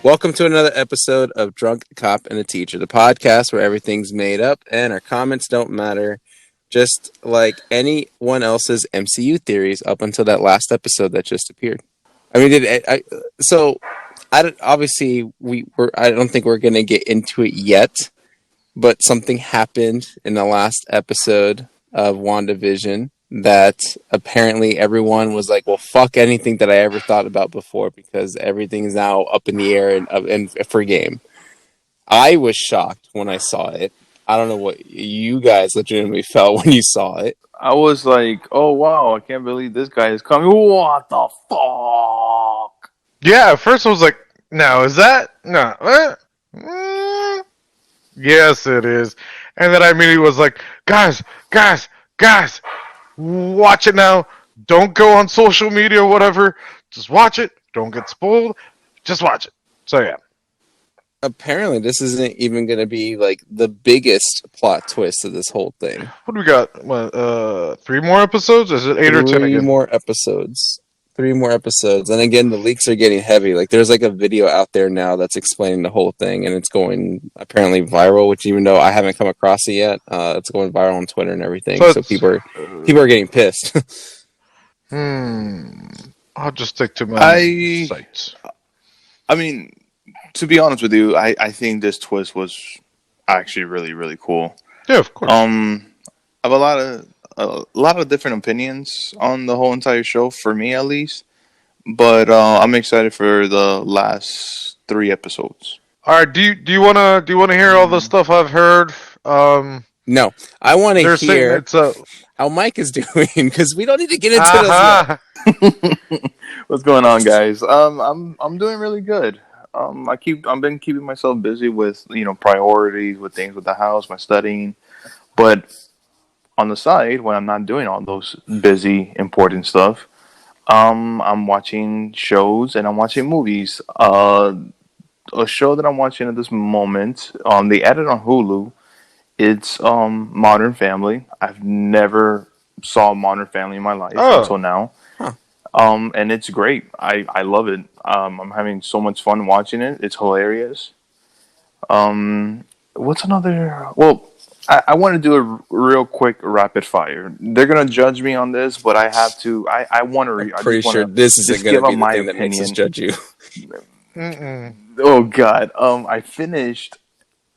Welcome to another episode of Drunk Cop and a Teacher, the podcast where everything's made up and our comments don't matter, just like anyone else's MCU theories up until that last episode that just appeared. I mean, obviously I don't think we're going to get into it yet, but something happened in the last episode of WandaVision that apparently everyone was like, well, fuck anything that I ever thought about before because everything is now up in the air and for game. I was shocked when I saw it. I don't know what you guys legitimately felt when you saw it. I was like, oh wow, I can't believe this guy is coming. What the fuck? Yeah, at first I was like, no, is that? No. Yes, it is. And then I immediately was like, guys, watch it now. Don't go on social media or whatever. Just watch it. Don't get spoiled. Just watch it. So yeah. Apparently, this isn't even going to be like the biggest plot twist of this whole thing. What do we got? What, 3 more episodes? Is it 8 or 10 again? 3 more episodes. 3 more episodes. And again, the leaks are getting heavy. Like, there's like a video out there now that's explaining the whole thing, and it's going apparently viral, which even though I haven't come across it yet, it's going viral on Twitter and everything. So people are getting pissed. I'll just stick to my sites. I mean, to be honest with you, I think this twist was actually really, really cool. Yeah, of course. I have a lot of different opinions on the whole entire show, for me at least. But I'm excited for the last 3 episodes. All right, do you wanna hear all the stuff I've heard? No, I want to hear how Mike is doing because we don't need to get into this yet. What's going on, guys? I'm doing really good. I've been keeping myself busy with priorities, with things with the house, my studying, but on the side, when I'm not doing all those busy, important stuff, I'm watching shows and I'm watching movies. A show that I'm watching at this moment, they added on Hulu. It's Modern Family. I've never saw Modern Family in my life until now. Huh. And it's great. I love it. I'm having so much fun watching it. It's hilarious. What's another? Well, I want to do a real quick rapid fire. They're gonna judge me on this, but I have to. I want to. I'm pretty sure this isn't gonna be the thing that makes us judge you. Oh God. I finished.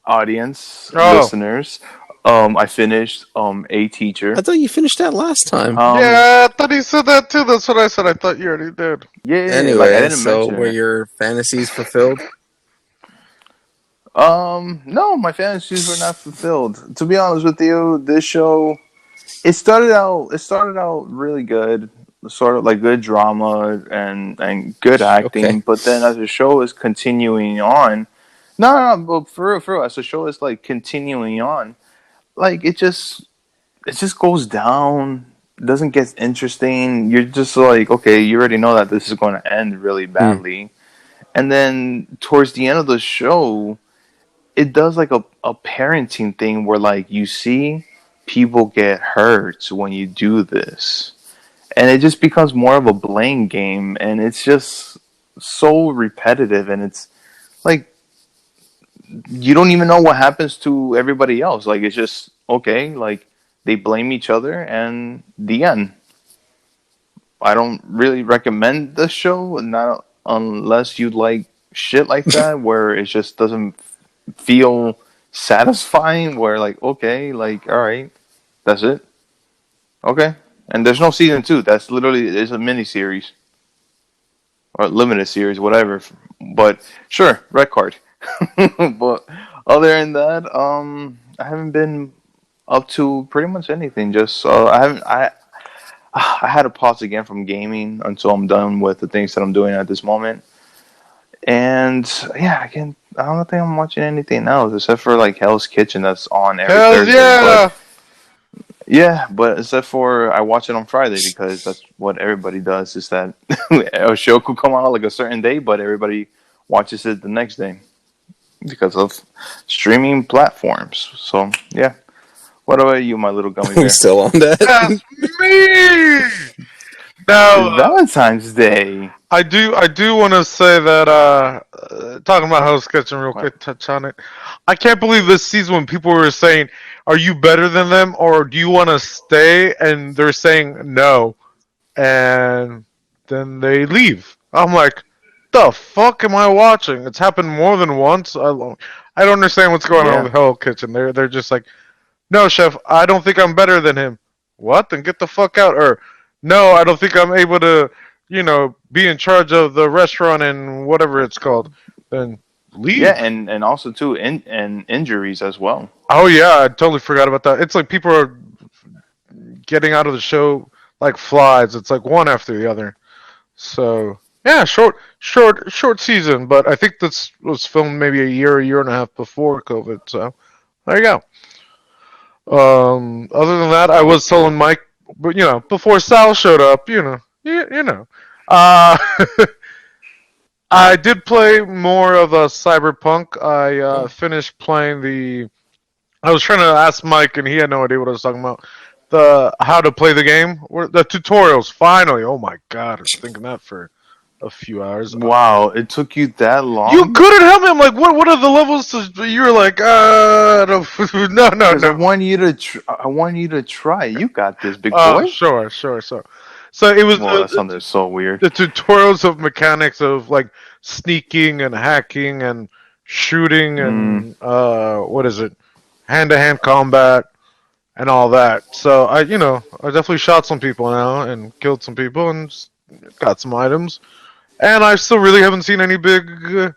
Audience, listeners. I finished A Teacher. I thought you finished that last time. Yeah, I thought he said that too. That's what I said. I thought you already did. Yeah. Anyway, so were your fantasies fulfilled? No, my fantasies were not fulfilled. To be honest with you, this show, it started out really good, sort of like good drama and good acting. Okay. But then as the show is continuing on. No, but for real, as the show is like continuing on, like it just goes down. It doesn't get interesting. You're just like, okay, you already know that this is going to end really badly. And then towards the end of the show, it does like a parenting thing where like you see people get hurt when you do this. And it just becomes more of a blame game, and it's just so repetitive, and it's like you don't even know what happens to everybody else. Like, it's just, okay, like, they blame each other, and the end. I don't really recommend the show, not unless you like shit like that, where it just doesn't feel satisfying, where, like, okay, like, alright, that's it. Okay. And there's no season 2. That's literally, it's a mini-series. Or limited series, whatever. But, sure, red card. But other than that, I haven't been up to pretty much anything. Just I had to pause again from gaming until I'm done with the things that I'm doing at this moment. And yeah, I don't think I'm watching anything else except for like Hell's Kitchen that's on every Thursday. Yeah. Yeah, but except for I watch it on Friday because that's what everybody does. Is that a show could come out like a certain day, but everybody watches it the next day. Because of streaming platforms. So, yeah. What about you, my little gummy bear? We still on that? That's me! Now, Valentine's Day. I do want to say that talking about Hell's Kitchen real quick, touch on it. I can't believe this season when people were saying, "Are you better than them, or do you want to stay?" And they're saying no, and then they leave. I'm like, the fuck am I watching? It's happened more than once. I don't understand what's going on Yeah. with Hell's Kitchen. They're just like, no, chef, I don't think I'm better than him. What? Then get the fuck out. Or, no, I don't think I'm able to, be in charge of the restaurant and whatever it's called. Then Yeah, leave. and also too and injuries as well. Oh yeah, I totally forgot about that. It's like people are getting out of the show like flies. It's like one after the other. So yeah, short season. But I think this was filmed maybe a year and a half before COVID. So there you go. Other than that, I was telling Mike, but before Sal showed up, uh, I did play more of a Cyberpunk. I finished playing the. I was trying to ask Mike, and he had no idea what I was talking about. The how to play the game, the tutorials. Finally, oh my god, I was thinking that for a few hours. Wow, it took you that You long? couldn't help me. I'm like, what? What are the levels? You were like, no, no, Because no. I want you to try. You got this, big boy. Sure. So it was Well, that sounded so weird. the tutorials of mechanics of like sneaking and hacking and shooting Mm, and what is it, hand to hand combat and all that. So I definitely shot some people now and killed some people and got some items. And I still really haven't seen any big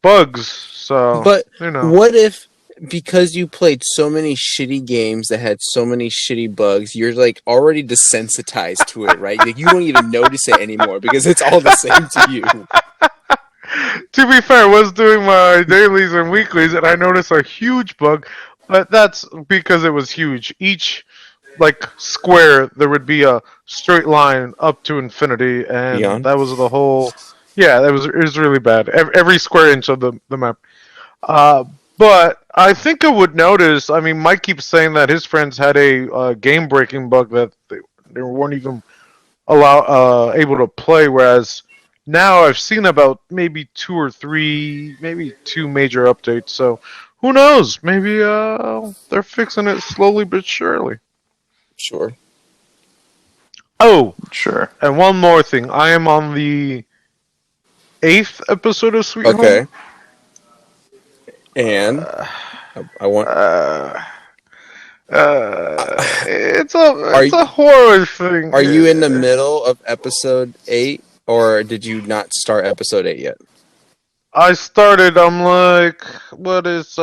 bugs. So But what if, because you played so many shitty games that had so many shitty bugs, you're like already desensitized to it, right? Like you don't even notice it anymore because it's all the same to you. To be fair, I was doing my dailies and weeklies, and I noticed a huge bug, but that's because it was huge. Each like square, there would be a straight line up to infinity, and Beyond? that was the whole. Yeah, it was really bad. Every square inch of the map. Uh, but I think I would notice. I mean, Mike keeps saying that his friends had a game breaking bug that they weren't even able to play, whereas now I've seen about maybe two or three, maybe two major updates. So who knows? Maybe they're fixing it slowly but surely. Sure. Oh, sure. and one more thing. I am on the 8th episode of Sweet Home. Okay. And I want. It's a horror thing. Are you in the middle of episode 8, or did you not start episode 8 yet? I started. I'm like, what is?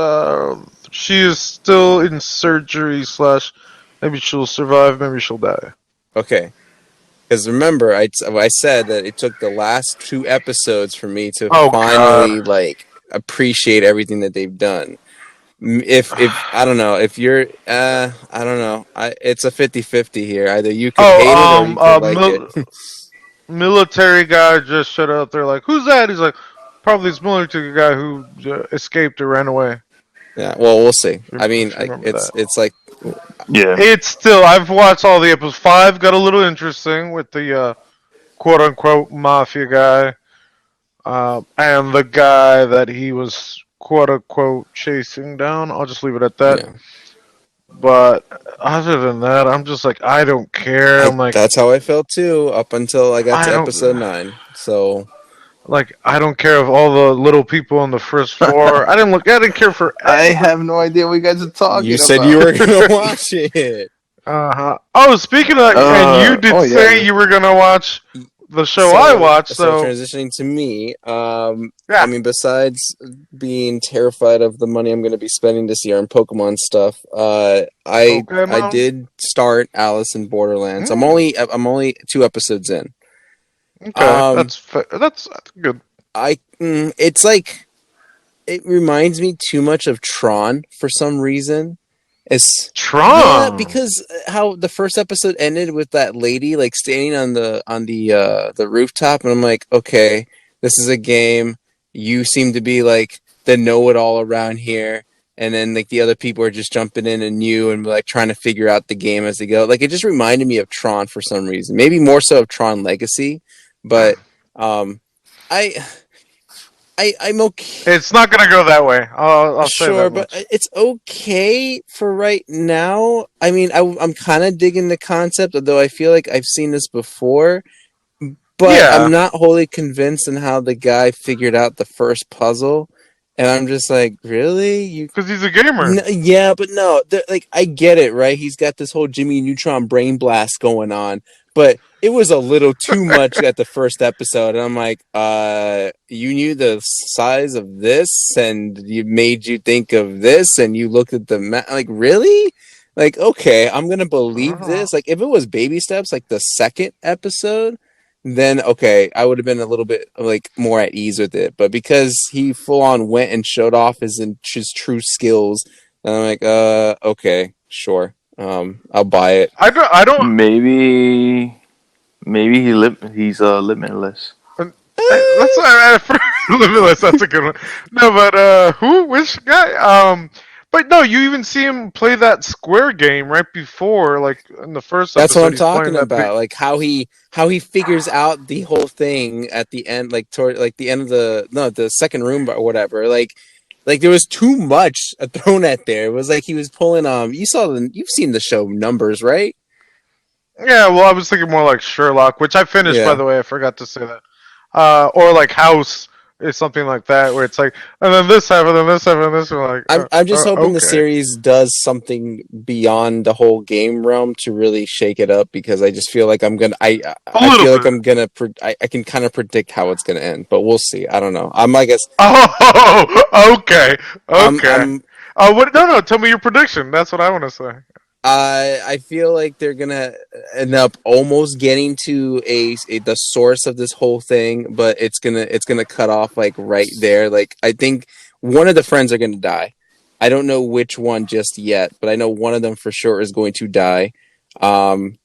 She is still in surgery / maybe she'll survive, maybe she'll die. Okay. Because remember, I said that it took the last 2 episodes for me to finally like appreciate everything that they've done. If I don't know, if you're I don't know, it's a 50-50 here. Either you could hate it or you could like it. Military guy just shut up. They're like, who's that? He's like, probably this military guy who escaped or ran away. Yeah, well, we'll see. I mean, that. it's like, Yeah. It's still. I've watched all the episodes. 5 got a little interesting with the quote unquote mafia guy, and the guy that he was quote unquote chasing down. I'll just leave it at that. yeah. But other than that, I'm just like, I don't care. I'm like, that's how I felt too, up until I got I to don't- episode 9. So like, I don't care if all the little people on the first floor. I didn't care for. I have no idea what you guys are talking you about. said you were gonna watch it. Oh, speaking of that, and you did say you were gonna watch the show I watched. So transitioning to me, I mean, besides being terrified of the money I'm going to be spending this year on Pokemon stuff, I did start Alice in Borderlands. I'm only 2 episodes in. Okay, that's good. It's like, it reminds me too much of Tron for some reason. It's Tron, yeah, because how the first episode ended with that lady like standing on the rooftop, and I'm like, okay, this is a game. You seem to be like the know-it-all around here. and then like the other people are just jumping in anew and like trying to figure out the game as they go. Like it just reminded me of Tron for some reason. Maybe more so of Tron Legacy, but I I'm okay. It's not gonna go that way. I'll say Sure, that but much. it's okay for right now. I mean, I'm kind of digging the concept, although I feel like I've seen this before. But I'm Yeah, not wholly convinced in how the guy figured out the first puzzle, and I'm just like, really? because he's a gamer. Yeah, but no, like I get it, right? He's got this whole Jimmy Neutron brain blast going on, but it was a little too much at the first episode, and I'm like, you knew the size of this, and you made you think of this, and you looked at the map, like really? Like, okay, I'm gonna believe this. Like, if it was baby steps, like the second episode, then okay, I would have been a little bit like more at ease with it. But because he full on went and showed off his true skills, and I'm like, okay, sure, I'll buy it. I don't. Maybe he's limitless. That's limitless. That's a good one. No, but who? Which guy? But no, you even see him play that square game right before, like in the first That's what episode. I'm He's playing talking that big. about. Like how he figures out the whole thing at the end, like toward like the end of the second room or whatever. Like there was too much thrown at there. It was like he was pulling you've seen the show Numbers, right? Yeah, well, I was thinking more like Sherlock, which I finished, by Yeah. the way. I forgot to say that. Or like House is something like that, where it's like, and then this happened, and this happened, and this. We're like, I'm just hoping the okay. series does something beyond the whole game realm to really shake it up, because I just feel like A I little feel like bit. I'm gonna I can kind of predict how it's gonna end, but we'll see. I don't know. I guess Oh, okay, okay. I'm What? No, no. Tell me your prediction. That's what I want to say. I feel like they're gonna end up almost getting to the source of this whole thing, but it's gonna cut off like right there. Like I think one of the friends are gonna die. I don't know which one just yet, but I know one of them for sure is going to die. Um,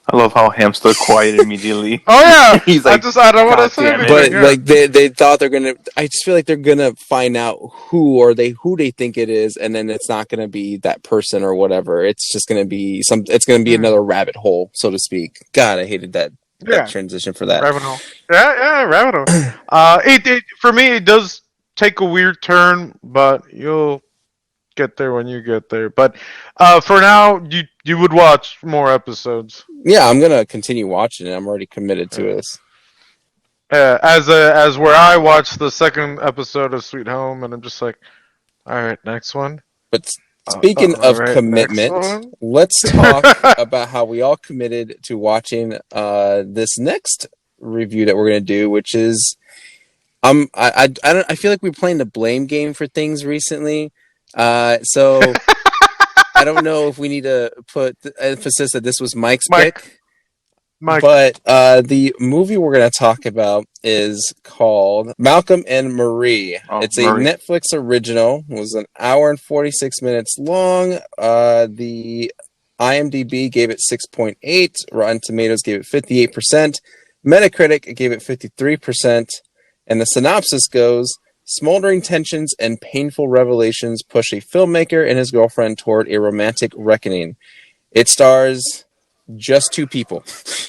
I love how Ham stood quiet immediately. Oh yeah. He's like, I don't want to God say damn it. anything. but Yeah. like they thought they're gonna. I just feel like they're gonna find out who they think it is, and then it's not gonna be that person or whatever. It's just gonna be some. It's gonna be another rabbit hole, so to speak. God, I hated that Yeah. transition for that. Rabbit hole. Yeah, rabbit hole. It for me it does take a weird turn, but you'll get there when you get there. But for now, you would watch more episodes. Yeah, I'm gonna continue watching it. I'm already committed to this. As where I watched the second episode of Sweet Home, and I'm just like, all right, next one. But speaking All of right, next commitment, one. let's talk about how we all committed to watching this next review that we're gonna do, which is I feel like we're playing the blame game for things recently. So I don't know if we need to put the emphasis that this was Mike's Mike. pick. Mike. But the movie we're going to talk about is called Malcolm and Marie. Oh, it's a Marie. Netflix original. It was an hour and 46 minutes long. The IMDb gave it 6.8. Rotten Tomatoes gave it 58%. Metacritic gave it 53%. And the synopsis goes, smoldering tensions and painful revelations push a filmmaker and his girlfriend toward a romantic reckoning. It stars just two people,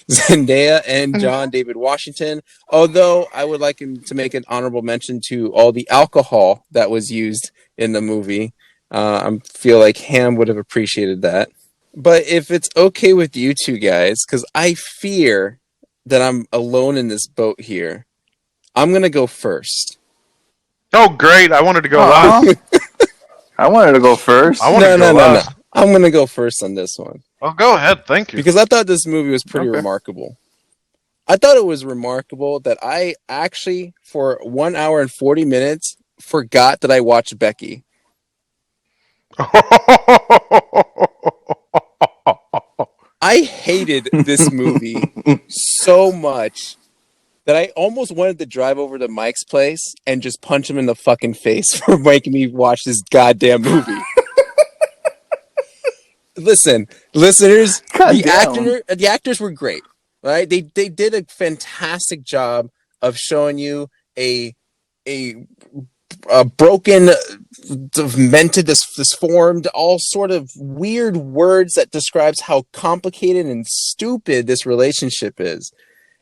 Zendaya and John David Washington. Although I would like him to make an honorable mention to all the alcohol that was used in the movie. I feel like Ham would have appreciated that. But if it's okay with you two guys, because I fear that I'm alone in this boat here, I'm going to go first. Oh, great! I wanted to go Aw. last. I wanted to go first. I wanted to go No. last. I'm going to go first on this one. Oh, go ahead. Thank you. Because I thought this movie was pretty Okay. remarkable. I thought it was remarkable that I actually, for 1 hour and 40 minutes, forgot that I watched Becky. I hated this movie so much that I almost wanted to drive over to Mike's place and just punch him in the fucking face for making me watch this goddamn movie. Listen, listeners, the actors were great, right? They did a fantastic job of showing you a broken, demented, disformed, all sort of weird words that describes how complicated and stupid this relationship is.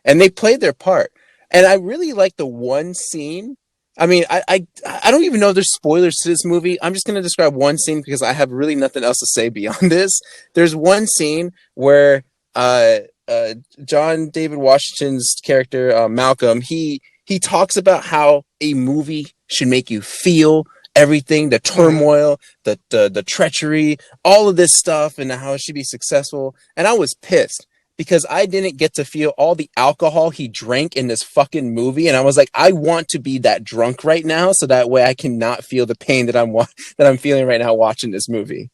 And they played their part. And I really like the one scene. I mean, I don't even know if there's spoilers to this movie. I'm just going to describe one scene because I have really nothing else to say beyond this. There's one scene where John David Washington's character, Malcolm, he talks about how a movie should make you feel everything, the turmoil, the treachery, all of this stuff, and how it should be successful. And I was pissed because I didn't get to feel all the alcohol he drank in this fucking movie. And I was like, I want to be that drunk right now, so that way I cannot feel the pain that I'm feeling right now watching this movie.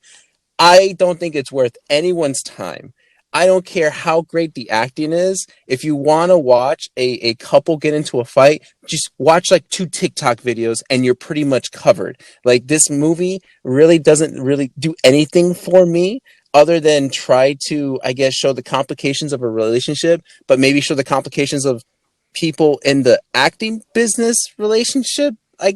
I don't think it's worth anyone's time. I don't care how great the acting is. If you want to watch a couple get into a fight, just watch like 2 TikTok videos and you're pretty much covered. Like, this movie really doesn't really do anything for me other than try to, I guess, show the complications of a relationship, but maybe show the complications of people in the acting business relationship. I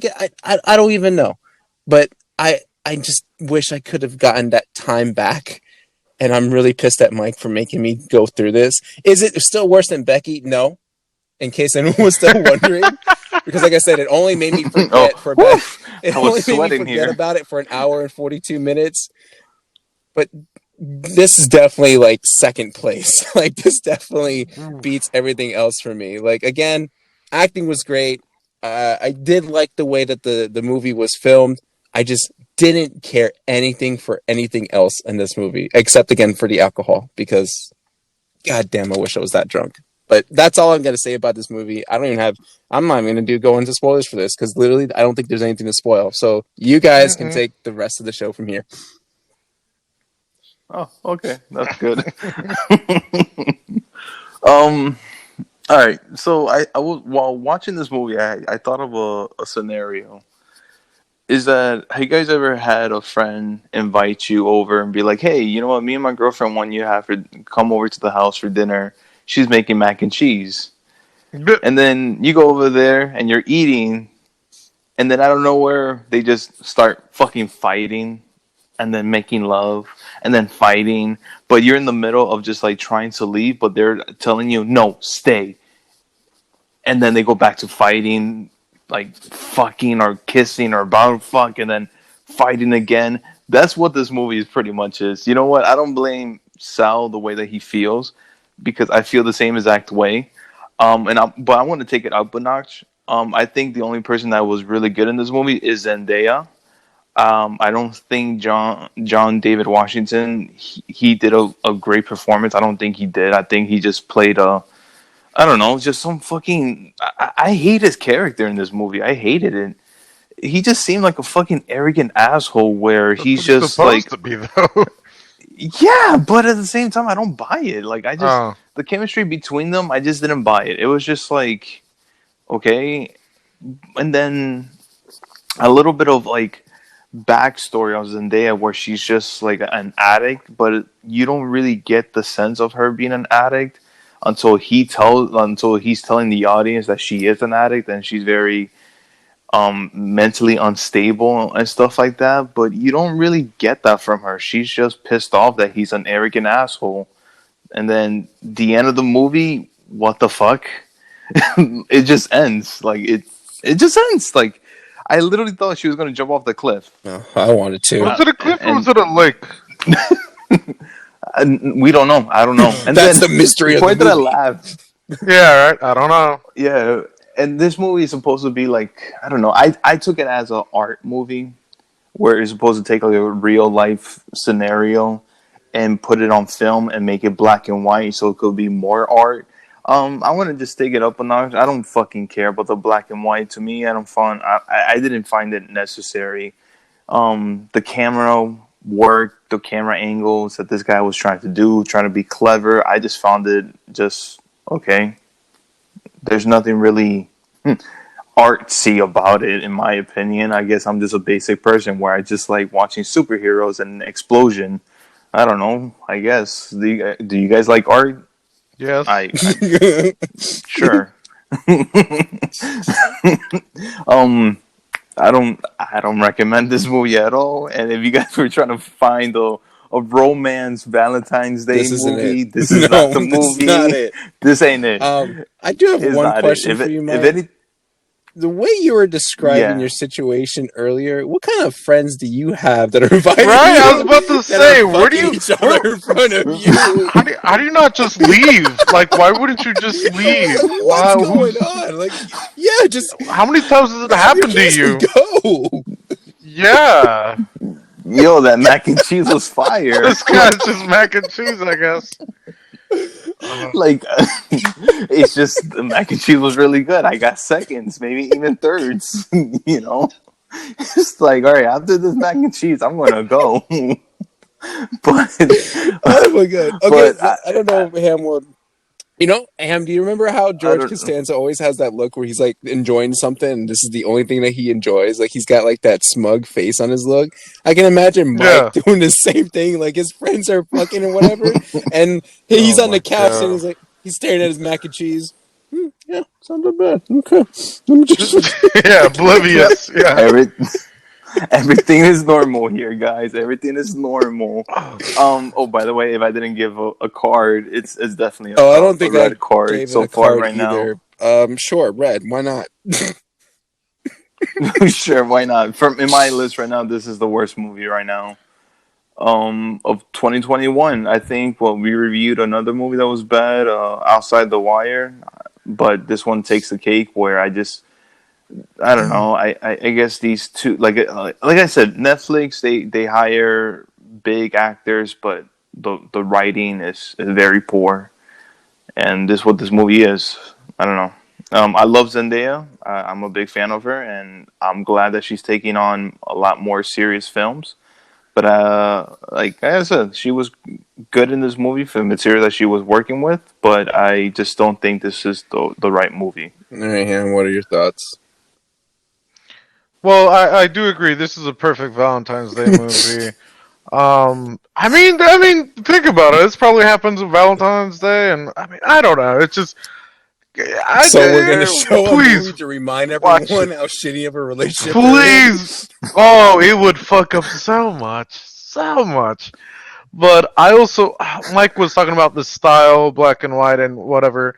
don't even know. But I just wish I could have gotten that time back. And I'm really pissed at Mike for making me go through this. Is it still worse than Becky? No. In case anyone was still wondering. Because like I said, it only made me forget It only made me forget about it for an hour and 42 minutes. But this is definitely like second place. Like, this definitely beats everything else for me. Like, again, acting was great. I did like the way that the movie was filmed. I just didn't care anything for anything else in this movie, except again for the alcohol, because god damn, I wish I was that drunk. But that's all I'm going to say about this movie. I'm not even going to go into spoilers for this, because literally I don't think there's anything to spoil. So you guys can take the rest of the show from here. Oh, okay. That's good. All right. So I was, while watching this movie, I thought of a scenario. Is that, have you guys ever had a friend invite you over and be like, hey, you know what? Me and my girlfriend want you to have her come over to the house for dinner. She's making mac and cheese. And then you go over there and you're eating, and then out of nowhere, they just start fucking fighting and then making love and then fighting. But you're in the middle of just like trying to leave, but they're telling you, no, stay. And then they go back to fighting, like fucking or kissing or about to fuck, and then fighting again. That's what this movie is pretty much is. You know what? I don't blame Sal the way that he feels, because I feel the same exact way. But I want to take it up a notch. I think the only person that was really good in this movie is Zendaya. I don't think John David Washington, he did a great performance. I don't think he did. I think he just played I don't know, just some fucking. I hate his character in this movie. I hated it. He just seemed like a fucking arrogant asshole. Where he's just supposed to be, though. Yeah, but at the same time, I don't buy it. Like, the chemistry between them, I just didn't buy it. It was just like, okay, and then a little bit of like backstory on Zendaya, where she's just like an addict, but you don't really get the sense of her being an addict until he's telling the audience that she is an addict and she's very mentally unstable and stuff like that. But you don't really get that from her. She's just pissed off that he's an arrogant asshole. And then the end of the movie, what the fuck? It just ends. Like, it just ends. Like, I literally thought she was going to jump off the cliff. Oh, I wanted to. Was it a cliff or was it a lake? We don't know. I don't know. And that's the mystery of the movie. That I laughed. Yeah, right. I don't know. Yeah, and this movie is supposed to be like, I don't know. I took it as an art movie where it's supposed to take like a real life scenario and put it on film and make it black and white so it could be more art. I want to just take it up a notch. I don't fucking care about the black and white. To me, I didn't find it necessary. The camera work, the camera angles that this guy was trying to be clever, I just found it just okay. There's nothing really artsy about it, in my opinion. I guess I'm just a basic person where I just like watching superheroes and explosion. I don't know. I guess. Do you guys like art? Yes. Sure. I don't recommend this movie at all. And if you guys were trying to find a romance Valentine's Day This isn't it. movie, this is not No, the this is not movie. it. This ain't it. I do have It's one not it. question for you, If Mike. any, The way you were describing yeah. your situation earlier, what kind of friends do you have that are inviting Right? you I was about to that say, are where do fucking you? each other in front of you? How do you not just leave? Like, why wouldn't you just leave? Like, what's Wow, going on? Like, yeah, just how many times has it grab your happened to keys and you? go. Yeah, Yo, that mac and cheese was fire. this guy's just mac and cheese, I guess. Like, it's just the mac and cheese was really good. I got seconds, maybe even thirds. You know, it's like, all right, after this mac and cheese, I'm gonna go. But, Oh my god. Okay, but so I don't know if Ham would. You know, Ham, do you remember how I George don't. Costanza always has that look where he's like enjoying something and this is the only thing that he enjoys? Like he's got like that smug face on his look. I can imagine Yeah. Mike doing the same thing. Like his friends are fucking or whatever. And he's Oh on my the couch and God. he's like, he's staring at his mac and cheese. Yeah, sounds not bad. Okay. Let me just. Yeah, oblivious. Yeah. Every, everything is normal here, guys. Everything is normal. Oh, by the way, if I didn't give a card, it's definitely Oh, I don't think a I red card gave it so a far card right either. Sure, red. Why not? now. Sure, why not? From in my list right now, this is the worst movie right now. Of 2021, I think. Well, we reviewed another movie that was bad, Outside the Wire, but this one takes the cake. Where I don't know. I guess these two, like I said, Netflix they hire big actors, but the writing is very poor, and this is what this movie is. I don't know. I love Zendaya. I'm a big fan of her, and I'm glad that she's taking on a lot more serious films. But like I said, she was good in this movie for the material that she was working with. But I just don't think this is the right movie. All right, Ham, what are your thoughts? Well, I do agree. This is a perfect Valentine's Day movie. I mean, think about it. This probably happens on Valentine's Day, and I mean, I don't know. It's just, So we're gonna show a movie please to remind watch everyone it. how shitty of a relationship they're in. Please. Oh, it would fuck up so much, so much. But I also, Mike was talking about the style, black and white, and whatever.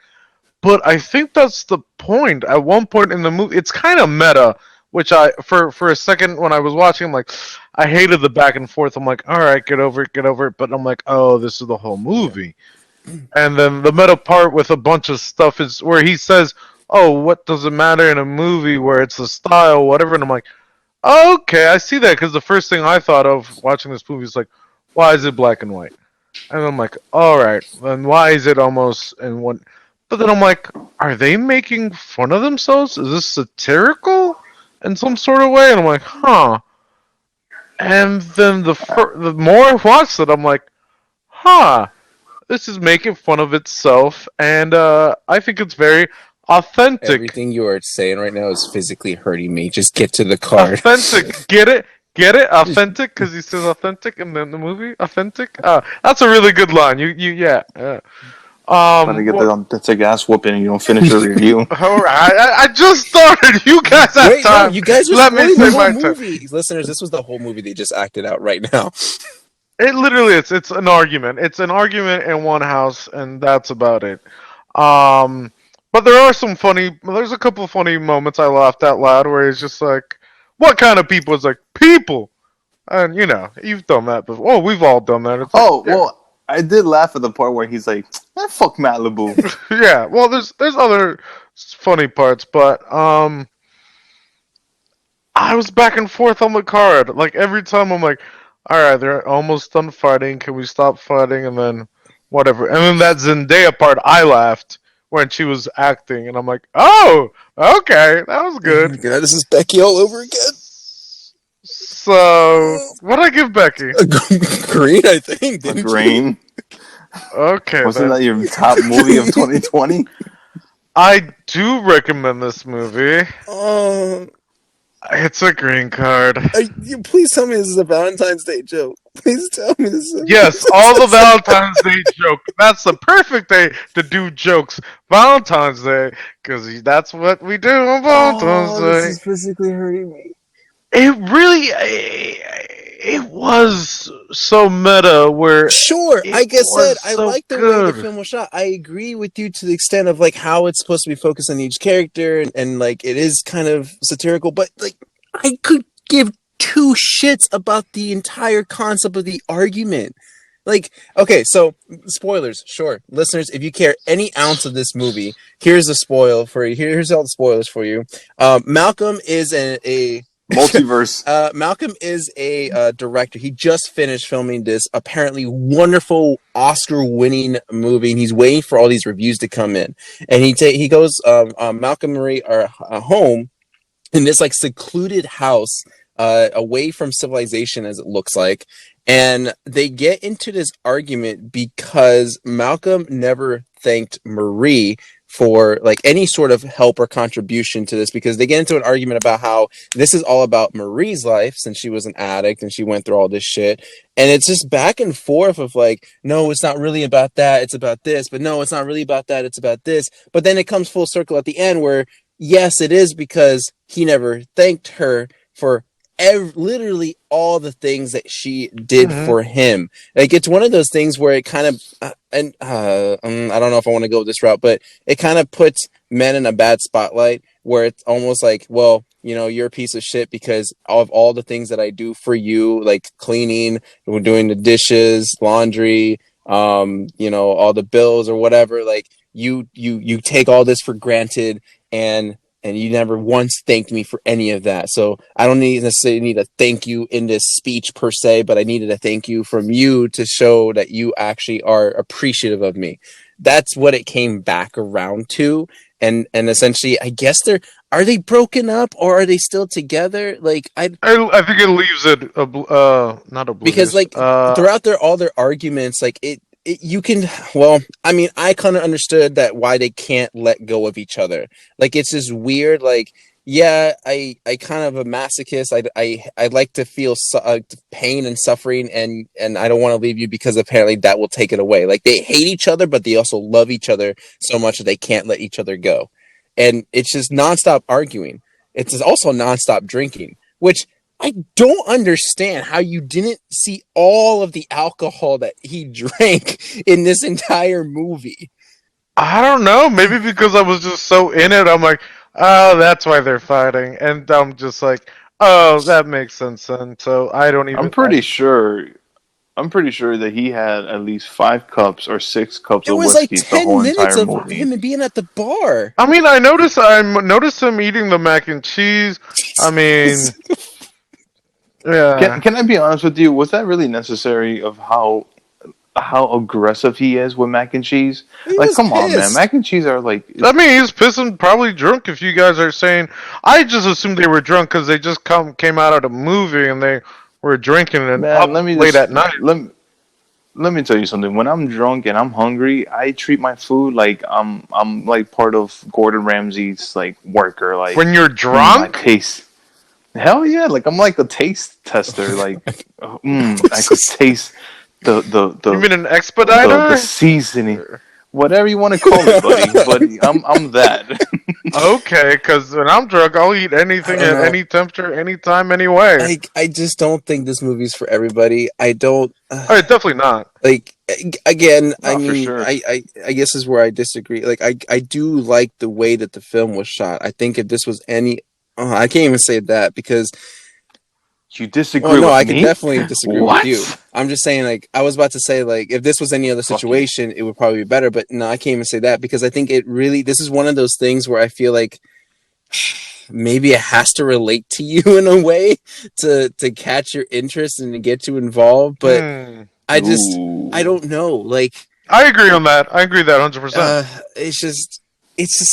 But I think that's the point. At one point in the movie, it's kind of meta. Which I, for a second when I was watching, I'm like, I hated the back and forth. I'm like, all right, get over it, get over it. But I'm like, oh, this is the whole movie. And then the meta part with a bunch of stuff is where he says, oh, what does it matter in a movie where it's the style, whatever. And I'm like, oh, okay, I see that. Because the first thing I thought of watching this movie is like, why is it black and white? And I'm like, all right, then why is it almost in one? But then I'm like, are they making fun of themselves? Is this satirical in some sort of way? And I'm like, huh. And then the more I watched it, I'm like, huh. This is making fun of itself, and I think it's very authentic. Everything you are saying right now is physically hurting me. Just get to the card. Authentic, get it? Get it? Authentic, because he says authentic in the movie. Authentic. That's a really good line. Yeah. Trying to get that's a gas whooping and you don't finish the review. All right, I just started. You guys have Wait, time. no, you guys are Let me spoiling the say my whole time. movie. Listeners, this was the whole movie they just acted out right now. It literally is. It's an argument. It's an argument in one house, and that's about it. But there are some funny. There's a couple of funny moments I laughed out loud where it's just like, "What kind of people?" It's like people, and you know, you've done that before. Oh, we've all done that. It's like, Oh well, I did laugh at the part where he's like, "Fuck Malibu." yeah. Well, there's other funny parts, but I was back and forth on the card. Like every time, I'm like, all right, they're almost done fighting. Can we stop fighting? And then whatever. And then that Zendaya part, I laughed when she was acting, and I'm like, oh, okay, that was good. God, this is Becky all over again. So, what'd I give Becky? Green, I think. Didn't Green. Okay, Wasn't then. that your top movie of 2020? I do recommend this movie. You? It's a green card. Please tell me this is a Valentine's Day joke. Please tell me this is. Yes, all the Valentine's Day joke. That's the perfect day to do jokes. Valentine's Day, because that's what we do on Valentine's Day. This is physically hurting me. it really, it was so meta where Sure, it like I said, was I so like the way the good. film was shot. I agree with you to the extent of like how it's supposed to be focused on each character, and like it is kind of satirical, but like I could give two shits about the entire concept of the argument. Like, okay, so spoilers, sure. Listeners, if you care any ounce of this movie, here's a spoil for you. Here's all the spoilers for you. Malcolm is a Multiverse. Malcolm is a director. He just finished filming this apparently wonderful Oscar-winning movie, and he's waiting for all these reviews to come in. And he goes Malcolm and Marie are home in this like secluded house, away from civilization, as it looks like. And they get into this argument because Malcolm never thanked Marie for like any sort of help or contribution to this, because they get into an argument about how this is all about Marie's life since she was an addict and she went through all this shit. And it's just back and forth of like, no, it's not really about that, it's about this, but no, it's not really about that, it's about this. But then it comes full circle at the end where yes, it is, because he never thanked her for literally all the things that she did for him. Like, it's one of those things where it kind of, I don't know if I want to go this route, but it kind of puts men in a bad spotlight where it's almost like, well, you know, you're a piece of shit because of all the things that I do for you, like cleaning, doing the dishes, laundry, you know, all the bills or whatever. Like, you take all this for granted, and you never once thanked me for any of that. So I don't necessarily need a thank you in this speech per se, but I needed a thank you from you to show that you actually are appreciative of me. That's what it came back around to. And essentially, I guess are they broken up or are they still together? Like, I think it leaves it not because oblivious. like throughout all their arguments, like you can, well, I mean, I kind of understood that why they can't let go of each other. Like, it's just weird. Like, yeah, I kind of a masochist. I like to feel pain and suffering, and I don't want to leave you because apparently that will take it away. Like, they hate each other, but they also love each other so much that they can't let each other go. And it's just nonstop arguing. It's also nonstop drinking, which I don't understand how you didn't see all of the alcohol that he drank in this entire movie. I don't know. Maybe because I was just so in it, I'm like, oh, that's why they're fighting, and I'm just like, oh, that makes sense. And so I don't I'm even. pretty sure. I'm pretty sure that he had at least 5 cups or 6 cups There of was like whiskey the 10 whole minutes entire of movie. him being at the bar. I mean, I noticed him eating the mac and cheese. I mean, yeah. Can I be honest with you? Was that really necessary? Of how aggressive he is with mac and cheese? He Like, was come on, man! pissed. Mac and cheese are like, I mean, he's pissing, probably drunk. If you guys are saying, I just assumed they were drunk because they just came out of the movie and they were drinking and man. up late at night. Let me tell you something. When I'm drunk and I'm hungry, I treat my food like I'm like part of Gordon Ramsay's like worker. Like, When you're I drunk, taste. Hell yeah! Like, I'm like a taste tester. Like, I could taste the the you the mean an the expediter? seasoning, whatever you want to call it, buddy. But I'm that. Okay, because when I'm drunk, I'll eat I anything don't at know. any temperature, anytime, anyway. I just don't think this movie's for everybody. I don't. Oh, definitely not. Like, again, I Not for mean, sure. I guess is where I disagree. Like, I do like the way that the film was shot. I think if this was any, I can't even say that because, You well, disagree no, with I could me? definitely disagree with you. What? I'm just saying, like, I was about to say, like, if this was any other Fuck you. situation, it would probably be better. But no, I can't even say that because I think this is one of those things where I feel like maybe it has to relate to you in a way to catch your interest and to get you involved. But I Ooh. don't know. Like, I agree on that. I agree that 100%. it's just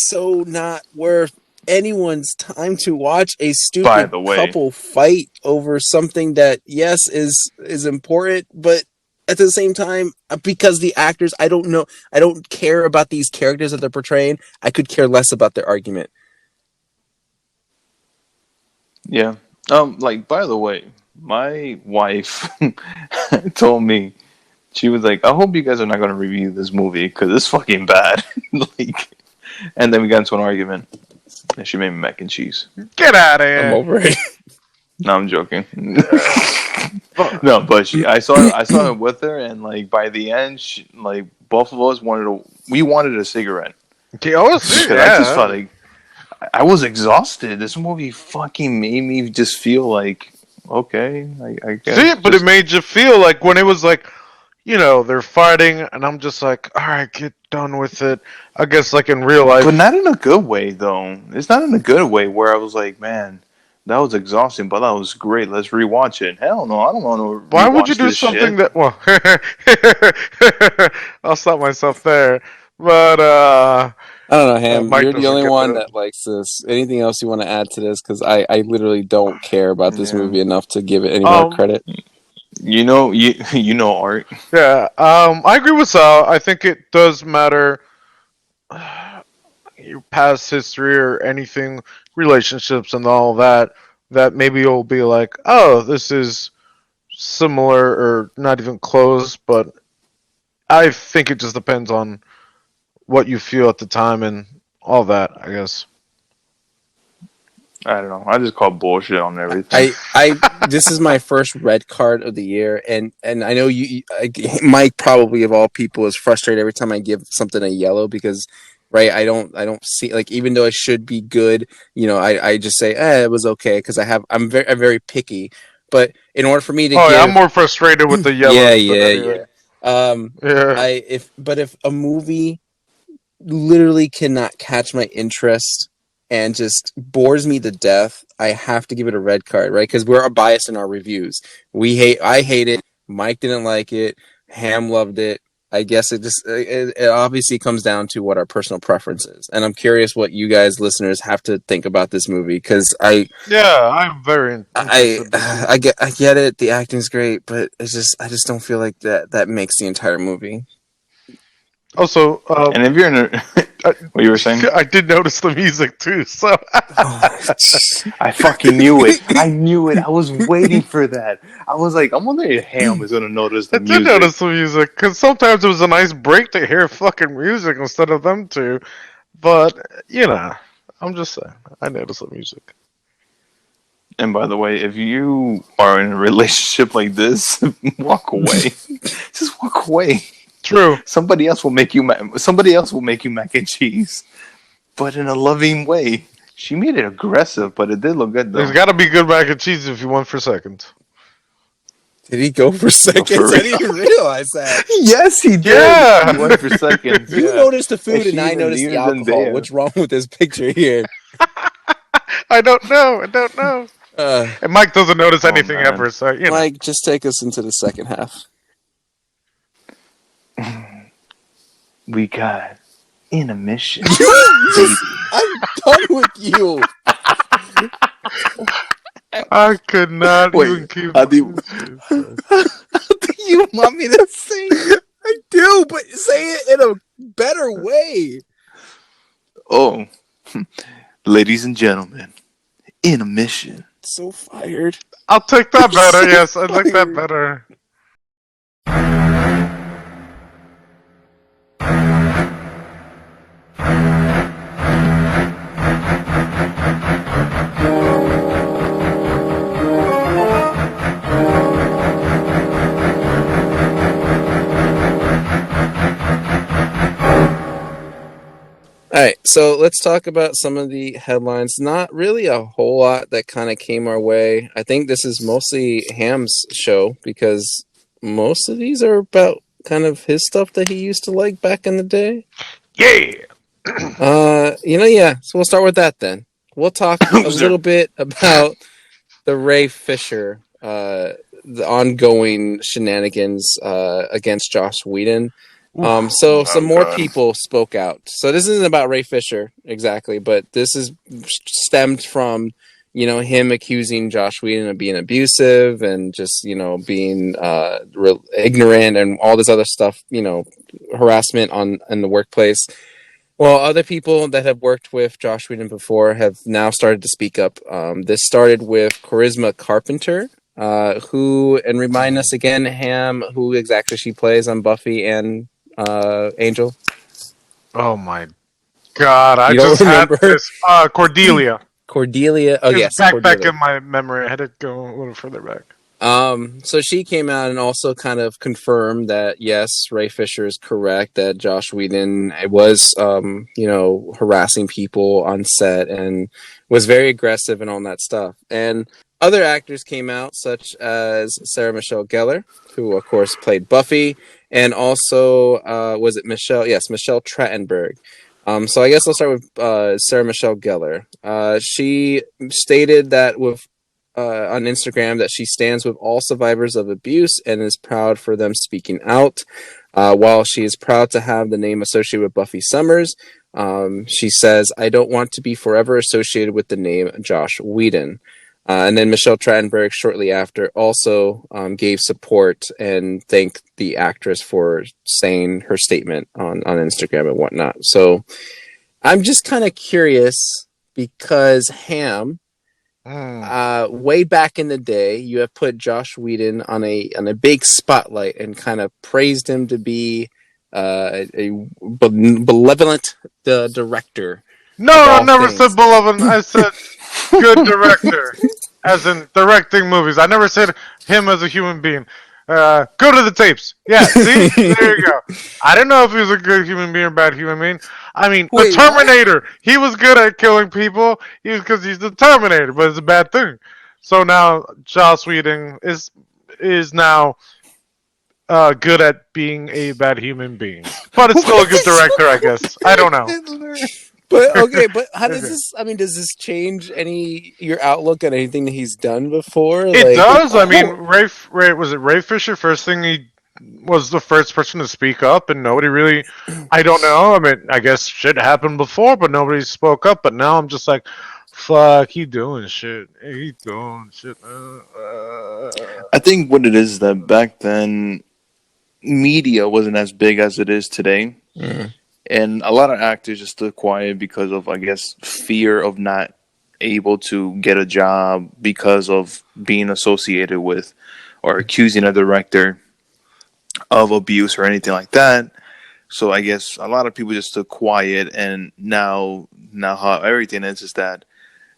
so not worth anyone's time to watch a By stupid the way, couple fight over something that yes is important, but at the same time, because the actors, I don't know, I don't care about these characters that they're portraying. I could care less about their argument. yeah. Like, by the way, my wife told me, she was like, "I hope you guys are not going to review this movie because it's fucking bad." Like, and then we got into an argument, and she made me mac and cheese. Get out of I'm here. over it. No, I'm joking. But, No, but I saw it with her, and like by the end, like both of us wanted a cigarette okay, oh, see, because I just felt yeah. like I was exhausted. This movie fucking made me just feel like, okay, I guess See, but it just. made you feel like when it was like, they're fighting, and I'm just like, all right, get done with it. I guess like in real But life. not in a good way, though. It's not in a good way where I was like, man, that was exhausting, but that was great. Let's rewatch it. Hell no, I don't want to Why would you rewatch do this something shit. that? Well, I'll stop myself there. But I don't know, Ham. Mike You're the doesn't only get one that. that likes this. Anything else you want to add to this? Because I literally don't care about this Yeah, movie enough to give it any more Um, credit. you know art. yeah. I agree with Sal. I think it does matter your past history or anything, relationships and all that. That maybe you'll be like, oh, this is similar or not even close. But I think it just depends on what you feel at the time and all that. I guess. I don't know. I just call bullshit on everything. I this is my first red card of the year, and I know Mike probably of all people is frustrated every time I give something a yellow because, right? I don't see like even though it should be good, I just say it was okay because I'm very picky, but in order for me to Oh yeah, I'm give more frustrated with the yeah yellows than yeah yeah anything. Yeah. if a movie literally cannot catch my interest and just bores me to death, I have to give it a red card, right? Because we're biased in our reviews. I hate it. Mike didn't like it. Ham loved it. I guess it obviously comes down to what our personal preference is, and I'm curious what you guys listeners have to think about this movie because Yeah, I'm very interested to see. I get it. The acting's great, but I just don't feel like that makes the entire movie. Also, And if you're in a, I, what you were saying, I did notice the music too. So Oh, I fucking knew it. I knew it. I was waiting for that. I was like, I'm wondering if Ham is gonna notice I the did music. notice the music because sometimes it was a nice break to hear fucking music instead of them two. But I'm just saying, I noticed the music. And by the way, if you are in a relationship like this, walk away. Just walk away. True. Somebody else will make you. Somebody else will make you mac and cheese, but in a loving way. She made it aggressive, but it did look good There's though. got to be good mac and cheese if you want for seconds. did he go for No, for seconds? I real. didn't even realize that. Yes, he did. Yeah. He went for seconds. You Yeah, noticed the and food and I noticed the alcohol. Zendaya. What's wrong with this picture here? I don't know. I don't know. Uh, And Mike doesn't notice Oh anything man, ever, so Mike, just take us into the second half. we got intermission, You baby. I'm done with you. I could not Wait, even keep. how do You want me to say it? I do, but say it in a better way. Oh, ladies and gentlemen, intermission. So fired. I'll take that better. So Yes, I like that fired. better. All right, so let's talk about some of the headlines. Not really a whole lot that kind of came our way. I think this is mostly Ham's show because most of these are about kind of his stuff that he used to like back in the day. Yeah. Yeah. So we'll start with that then. We'll talk a Sure. little bit about the Ray Fisher, the ongoing shenanigans against Joss Whedon. So some more God. people spoke out. So this isn't about Ray Fisher exactly, but this is stemmed from, him accusing Joss Whedon of being abusive and just, being ignorant and all this other stuff, harassment in the workplace. Well, other people that have worked with Joss Whedon before have now started to speak up. This started with Charisma Carpenter, and remind us again, Ham, who exactly she plays on Buffy and Angel. Oh my God! I You don't just had remember? this. Cordelia. Cordelia. Oh It's yes, back Cordelia. in my memory. I had to go a little further back. So she came out and also kind of confirmed that yes, Ray Fisher is correct that Joss Whedon was, harassing people on set and was very aggressive and all that stuff. And other actors came out, such as Sarah Michelle Gellar, who of course played Buffy, and also was it Michelle? Yes, Michelle Trachtenberg. So I guess I'll start with Sarah Michelle Gellar. She stated that with on Instagram that she stands with all survivors of abuse and is proud for them speaking out. While she is proud to have the name associated with Buffy Summers, she says, "I don't want to be forever associated with the name Joss Whedon." And then Michelle Trachtenberg shortly after also gave support and thanked the actress for saying her statement on Instagram and whatnot. So I'm just kind of curious because Ham, way back in the day, you have put Joss Whedon on a big spotlight and kind of praised him to be a benevolent director No, of I all never things. said beloved. I said good director, as in directing movies. I never said him as a human being. Go to the tapes. Yeah, see? There you go. I didn't know if he was a good human being or bad human being. I mean, the Wait, what? Terminator. He was good at killing people. Because he's the Terminator, but it's a bad thing. So now Joss Whedon is now good at being a bad human being, but it's still a good director, I guess. I don't know. But okay, but how does Okay. this? I mean, does this change your outlook on anything that he's done before? It Like, does. I mean, Ray was it Ray Fisher? First thing he was the first person to speak up, and nobody really. I don't know. I mean, I guess shit happened before, but nobody spoke up. But now I'm just like, fuck, he doing shit. He doing shit. I think what it is that back then media wasn't as big as it is today, and a lot of actors just stood quiet because of, I guess, fear of not able to get a job because of being associated with or accusing a director of abuse or anything like that. So I guess a lot of people just stood quiet, and now how everything is that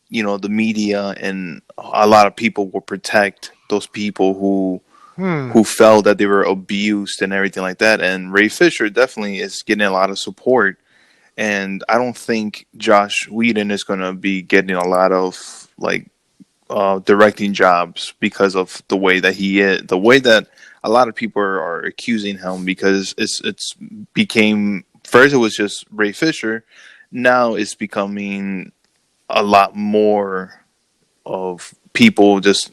the media and a lot of people will protect those people who felt that they were abused and everything like that. And Ray Fisher definitely is getting a lot of support. And I don't think Joss Whedon is going to be getting a lot of directing jobs because of the way that he is, the way that a lot of people are accusing him, because it's became, first it was just Ray Fisher, now it's becoming a lot more of people just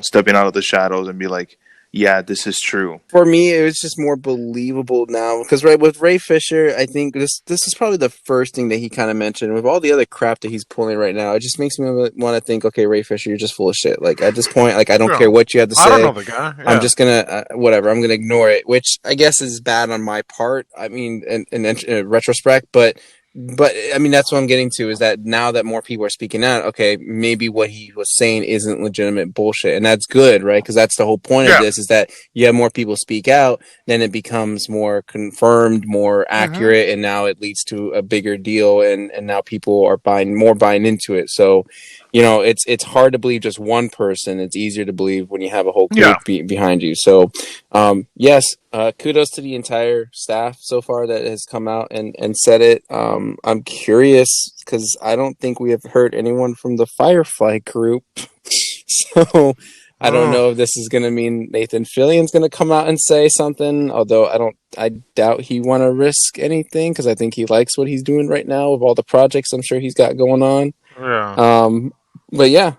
stepping out of the shadows and be like, yeah, this is true. for me, it was just more believable now because with Ray Fisher, I think this is probably the first thing that he kind of mentioned. With all the other crap that he's pulling right now, it just makes me want to think, okay, Ray Fisher, you're just full of shit. Like at this point, like I don't Yeah. care what you have to I don't say. know the guy. Yeah. I'm just gonna whatever. I'm gonna ignore it, which I guess is bad on my part. I mean, in retrospect, but I mean that's what I'm getting to is that now that more people are speaking out, okay, maybe what he was saying isn't legitimate bullshit, and that's good, right? Because that's the whole point of Yeah. this is that you have more people speak out, then it becomes more confirmed, more accurate, and now it leads to a bigger deal, and now people are buying into it. So, it's hard to believe just one person. It's easier to believe when you have a whole Yeah. group behind you. So, yes, kudos to the entire staff so far that has come out and said it. I'm curious because I don't think we have heard anyone from the Firefly group. So I don't know if this is going to mean Nathan Fillion's going to come out and say something, although I doubt he want to risk anything because I think he likes what he's doing right now with all the projects I'm sure he's got going on. Yeah. But yeah,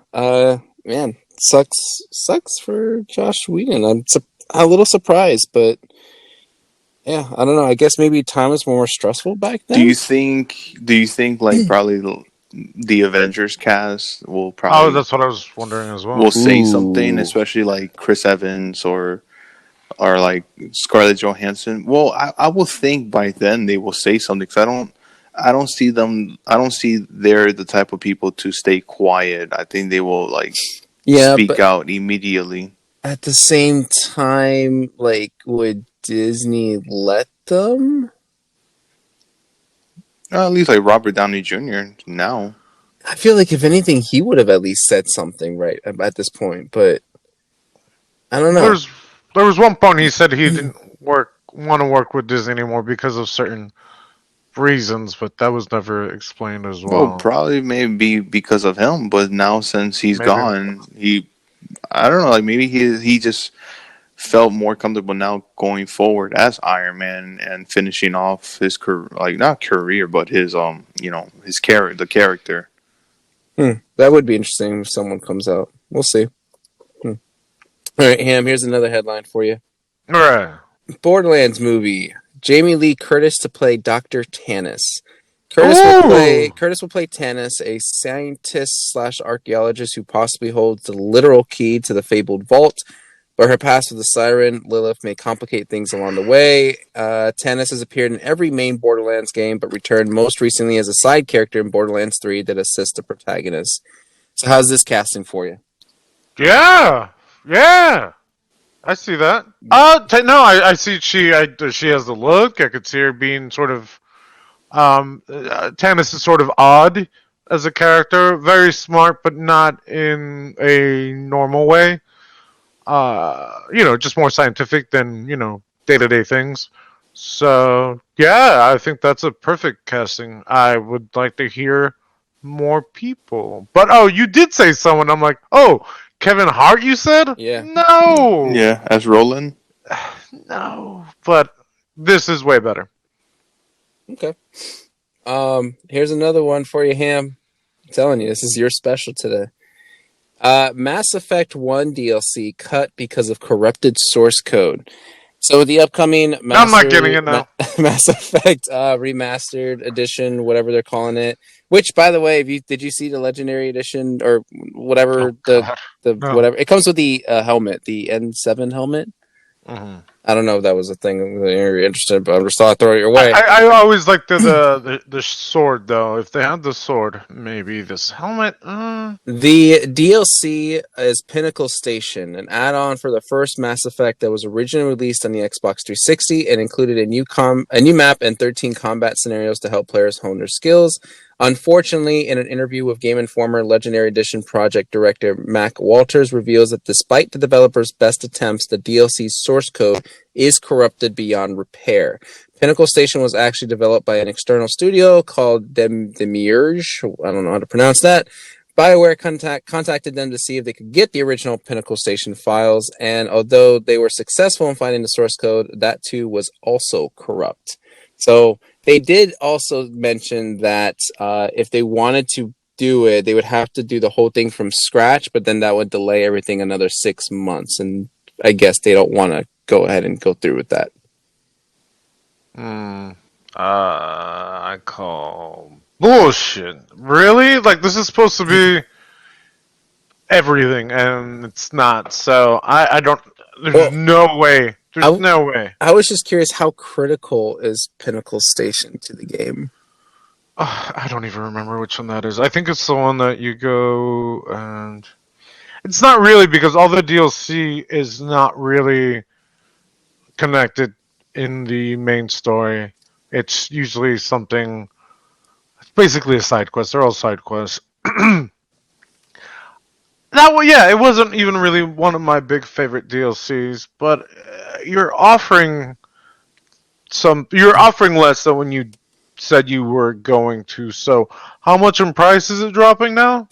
man, sucks for Joss Whedon. I'm a little surprised, but yeah, I don't know. I guess maybe time was more stressful back then. Do you think like probably the Avengers cast will Oh, probably that's what I was wondering as well. will say something, Ooh. especially like Chris Evans or like Scarlett Johansson? Well, I will think by then they will say something, because I don't see them. I don't see they're the type of people to stay quiet. I think they will Yeah, speak but out immediately. at the same time, like, would Disney let them? At least like Robert Downey Jr. now. I feel like if anything, he would have at least said something right at this point, but I don't know. There was one point he said he didn't want to work with Disney anymore because of certain reasons, but that was never explained as Well, well. probably maybe because of him, but now since he's Maybe. gone, I don't know, like maybe he just felt more comfortable now going forward as Iron Man and finishing off his career, like not career, but his his the character. That would be interesting if someone comes out. We'll see. All right, Ham, here's another headline for you. All right. Borderlands movie. Jamie Lee Curtis to play Dr. Tannis. Curtis will play Tannis, a scientist/archaeologist who possibly holds the literal key to the fabled vault. But her past with the Siren, Lilith, may complicate things along the way. Tannis has appeared in every main Borderlands game, but returned most recently as a side character in Borderlands 3 that assists the protagonist. So how's this casting for you? Yeah. I see that. No, I see she has the look. I could see her being sort of Tannis is sort of odd as a character, very smart, but not in a normal way. Just more scientific than day-to-day things. So yeah, I think that's a perfect casting. I would like to hear more people. But you did say someone. I'm like, Kevin Hart. You said Yeah. no. Yeah, as Roland. No, but this is way better. Okay. Here's another one for you, Ham. I'm telling you, this is your special today. Mass Effect 1 DLC cut because of corrupted source code. So the upcoming I'm not getting it now. Mass Effect remastered edition, whatever they're calling it. Which, by the way, did you see the Legendary Edition or whatever whatever? It comes with the helmet, the N7 helmet. Mm-hmm. I don't know if that was a thing that you're interested in, but I just thought I'd throw it your way. I always liked the sword, though. If they had the sword, maybe this helmet. The DLC is Pinnacle Station, an add-on for the first Mass Effect that was originally released on the Xbox 360 and included a new map and 13 combat scenarios to help players hone their skills. Unfortunately, in an interview with Game Informer, Legendary Edition project director Mac Walters reveals that despite the developer's best attempts, the DLC's source code is corrupted beyond repair. Pinnacle Station was actually developed by an external studio called Demiurge. I don't know how to pronounce that. BioWare contacted them to see if they could get the original Pinnacle Station files, and although they were successful in finding the source code, that too was also corrupt. So they did also mention that if they wanted to do it, they would have to do the whole thing from scratch, but then that would delay everything another 6 months, and I guess they don't want to go ahead and go through with that. I call bullshit. Really? Like, this is supposed to be everything, and it's not. So I don't. There's no way. There's no way. I was just curious, how critical is Pinnacle Station to the game? I don't even remember which one that is. I think it's the one that you go and. It's not really, because all the DLC is not really connected in the main story. It's usually something. It's basically a side quest. They're all side quests. It wasn't even really one of my big favorite DLCs, but you're offering less than when you said you were going to. So, how much in price is it dropping now?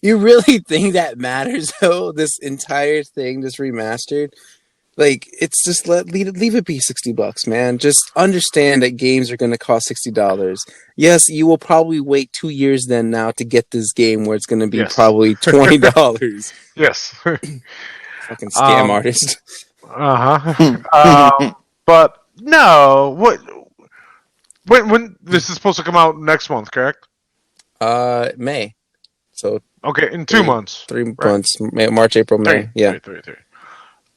You really think that matters, though? This entire thing, this remastered, like, it's just leave it be $60, man. Just understand that games are going to cost $60. Yes, you will probably wait 2 years then now to get this game where it's going to be probably $20. Yes. Fucking scam artist. But no, when this is supposed to come out next month, correct? May. So okay, in 2 months. 3 months. March, April, May. Yeah. Three.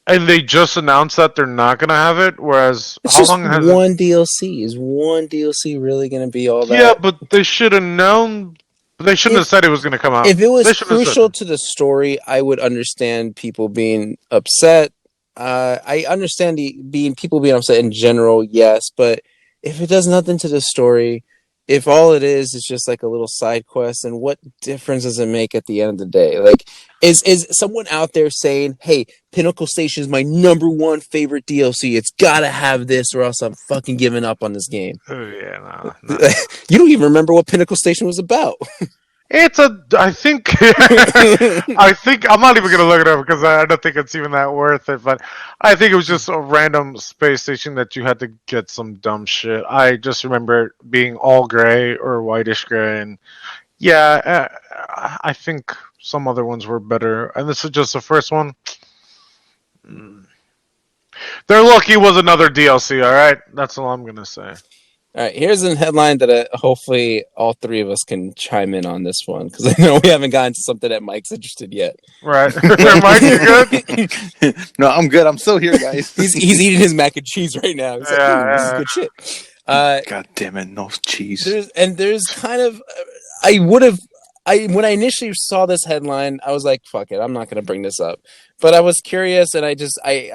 And they just announced that they're not going to have it, whereas it's just one DLC. Is one DLC really going to be all that? Yeah, but they should have known. They shouldn't have said it was going to come out. If it was crucial to the story, I would understand people being upset. I understand people being upset in general, yes, but if it does nothing to the story, if all it is just like a little side quest, then what difference does it make at the end of the day? Like, is someone out there saying, "Hey, Pinnacle Station is my number one favorite DLC. It's gotta have this, or else I'm fucking giving up on this game." Oh yeah, no. You don't even remember what Pinnacle Station was about. I think, I think I'm not even gonna look it up because I don't think it's even that worth it. But I think it was just a random space station that you had to get some dumb shit. I just remember it being all gray or whitish gray, and yeah, I think some other ones were better. And this is just the first one. They're lucky it was another DLC. All right, that's all I'm gonna say. All right, here's a headline that hopefully all three of us can chime in on this one, because I know we haven't gotten to something that Mike's interested yet. Right, Mike, you good? No, I'm good. I'm still here, guys. He's eating his mac and cheese right now. He's like, this is good shit. God damn it, no cheese. There's kind of, when I initially saw this headline, I was like, fuck it, I'm not going to bring this up. But I was curious, and I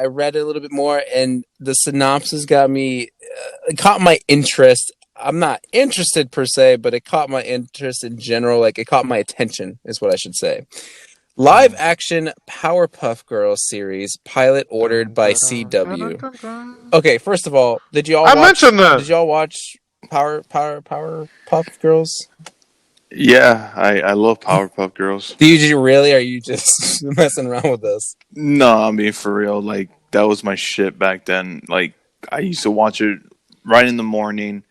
read it a little bit more, and the synopsis got me, it caught my interest. I'm not interested per se, but it caught my interest in general. Like, it caught my attention, is what I should say. Live action Powerpuff Girls series pilot ordered by CW. Okay, first of all, did y'all watch Powerpuff Girls? Yeah, I love Powerpuff Girls. Do you really? Are you just messing around with us? No, I mean for real. Like that was my shit back then. Like I used to watch it right in the morning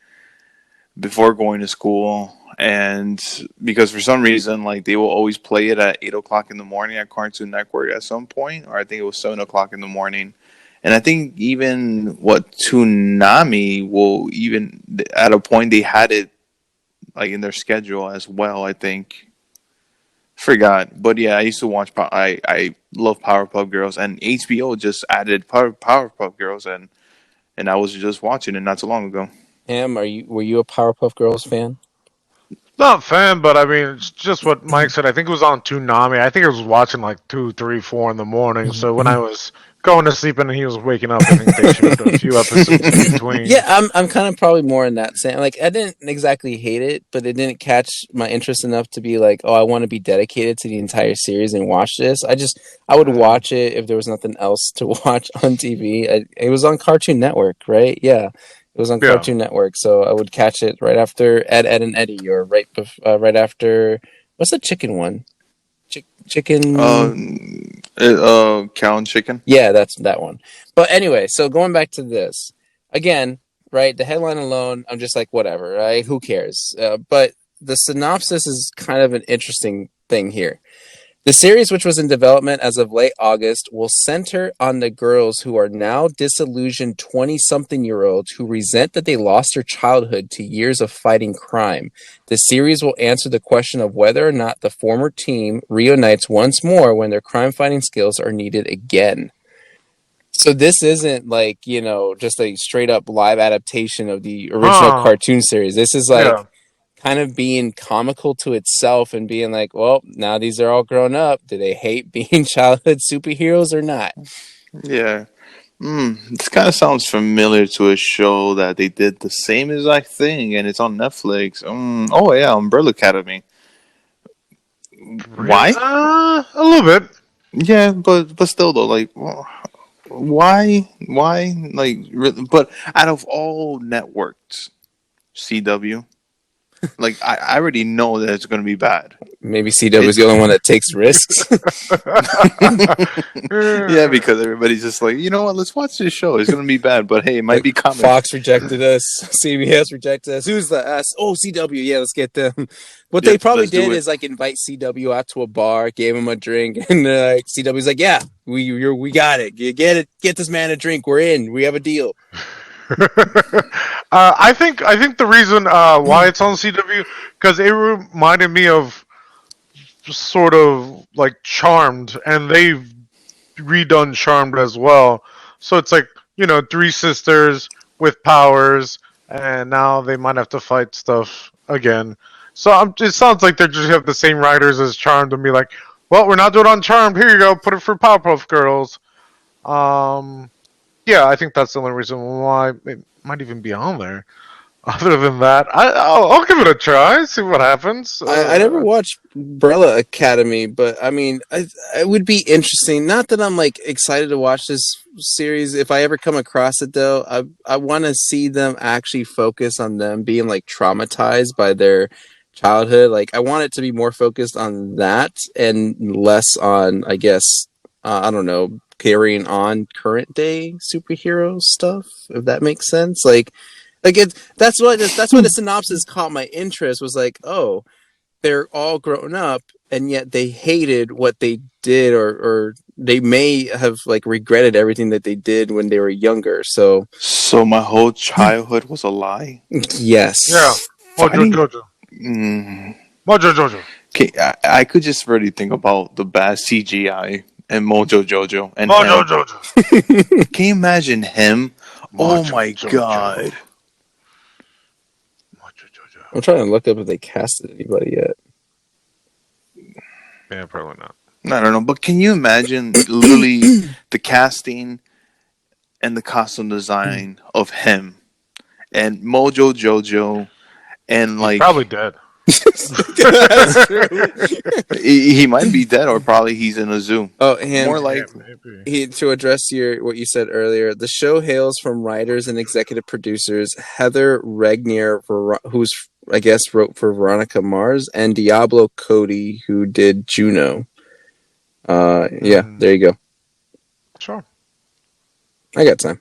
before going to school, and because for some reason, like they will always play it at 8 o'clock in the morning at Cartoon Network at some point, or I think it was 7 o'clock in the morning. And I think even Toonami will even at a point they had it like in their schedule as well. I think forgot, but yeah, I used to watch. I love Powerpuff Girls, and HBO just added Powerpuff Girls, and I was just watching it not so long ago. Ham, were you a Powerpuff Girls fan? Not a fan, but I mean, it's just what Mike said. I think it was on Toonami. I think I was watching like 2, 3, 4 in the morning. So when I was going to sleep and he was waking up, I think they showed a few episodes in between. Yeah, I'm kind of probably more in that same. Like, I didn't exactly hate it, but it didn't catch my interest enough to be like, oh, I want to be dedicated to the entire series and watch this. I would watch it if there was nothing else to watch on TV. It was on Cartoon Network, right? Yeah. It was on Cartoon Network, so I would catch it right after Ed, Ed and Eddie, or right after, what's the chicken one? Chicken. Cow and Chicken. Yeah, that's that one. But anyway, so going back to this again, right? The headline alone, I'm just like, whatever, right? Who cares? But the synopsis is kind of an interesting thing here. The series, which was in development as of late August, will center on the girls who are now disillusioned 20-something-year-olds who resent that they lost their childhood to years of fighting crime. The series will answer the question of whether or not the former team reunites once more when their crime-fighting skills are needed again. So this isn't like, just a straight-up live adaptation of the original cartoon series. This is like... kind of being comical to itself and being like, well, now these are all grown up. Do they hate being childhood superheroes or not? Yeah. This kind of sounds familiar to a show that they did the same exact thing, and it's on Netflix. Oh, yeah, Umbrella Academy. Why? A little bit. Yeah, but still, though, like, why? Like, really, but out of all networks, CW... Like, I already know that it's going to be bad. Maybe CW is the only one that takes risks. Yeah, because everybody's just like, you know what, let's watch this show. It's going to be bad, but hey, it might be coming. Fox rejected us. CBS rejected us. Who's the us? Oh, CW. Yeah, let's get them. What they probably did is, like, invite CW out to a bar, gave him a drink, and like, CW's like, yeah, we got it. Get this man a drink. We're in. We have a deal. I think the reason why it's on CW, because it reminded me of sort of like Charmed, and they've redone Charmed as well. So it's like, 3 sisters with powers, and now they might have to fight stuff again. So it sounds like they just have the same writers as Charmed and be like, well, we're not doing it on Charmed. Here you go, put it for Powerpuff Girls. Yeah, I think that's the only reason why it might even be on there. Other than that, I'll give it a try. See what happens. I never watched Umbrella Academy, but I mean, it would be interesting. Not that I'm like excited to watch this series. If I ever come across it, though, I want to see them actually focus on them being like traumatized by their childhood. Like, I want it to be more focused on that and less on, I guess, I don't know, carrying on current day superhero stuff. If that makes sense, like it. That's why the synopsis caught my interest. Was like, oh, they're all grown up, and yet they hated what they did, or they may have like regretted everything that they did when they were younger. So my whole childhood was a lie. yes, Yeah. Fighting- Mojo Jojo. Mojo Jojo. Okay, I could just really think about the bad CGI and Mojo Jojo and Mojo him. Jojo. Can you imagine him? Oh Mojo my Jojo. god! Mojo Jojo. I'm trying to look up if they casted anybody yet. Yeah, probably not. I don't know, but can you imagine literally the casting and the costume design of him and Mojo Jojo and like Probably dead. That's true. he might be dead or probably he's in a zoo. Oh, and More like Yeah, maybe. to address what you said earlier, the show hails from writers and executive producers Heather Regnier, who's I guess wrote for Veronica Mars, and Diablo Cody, who did Juno. Yeah, there you go. Sure. I got time.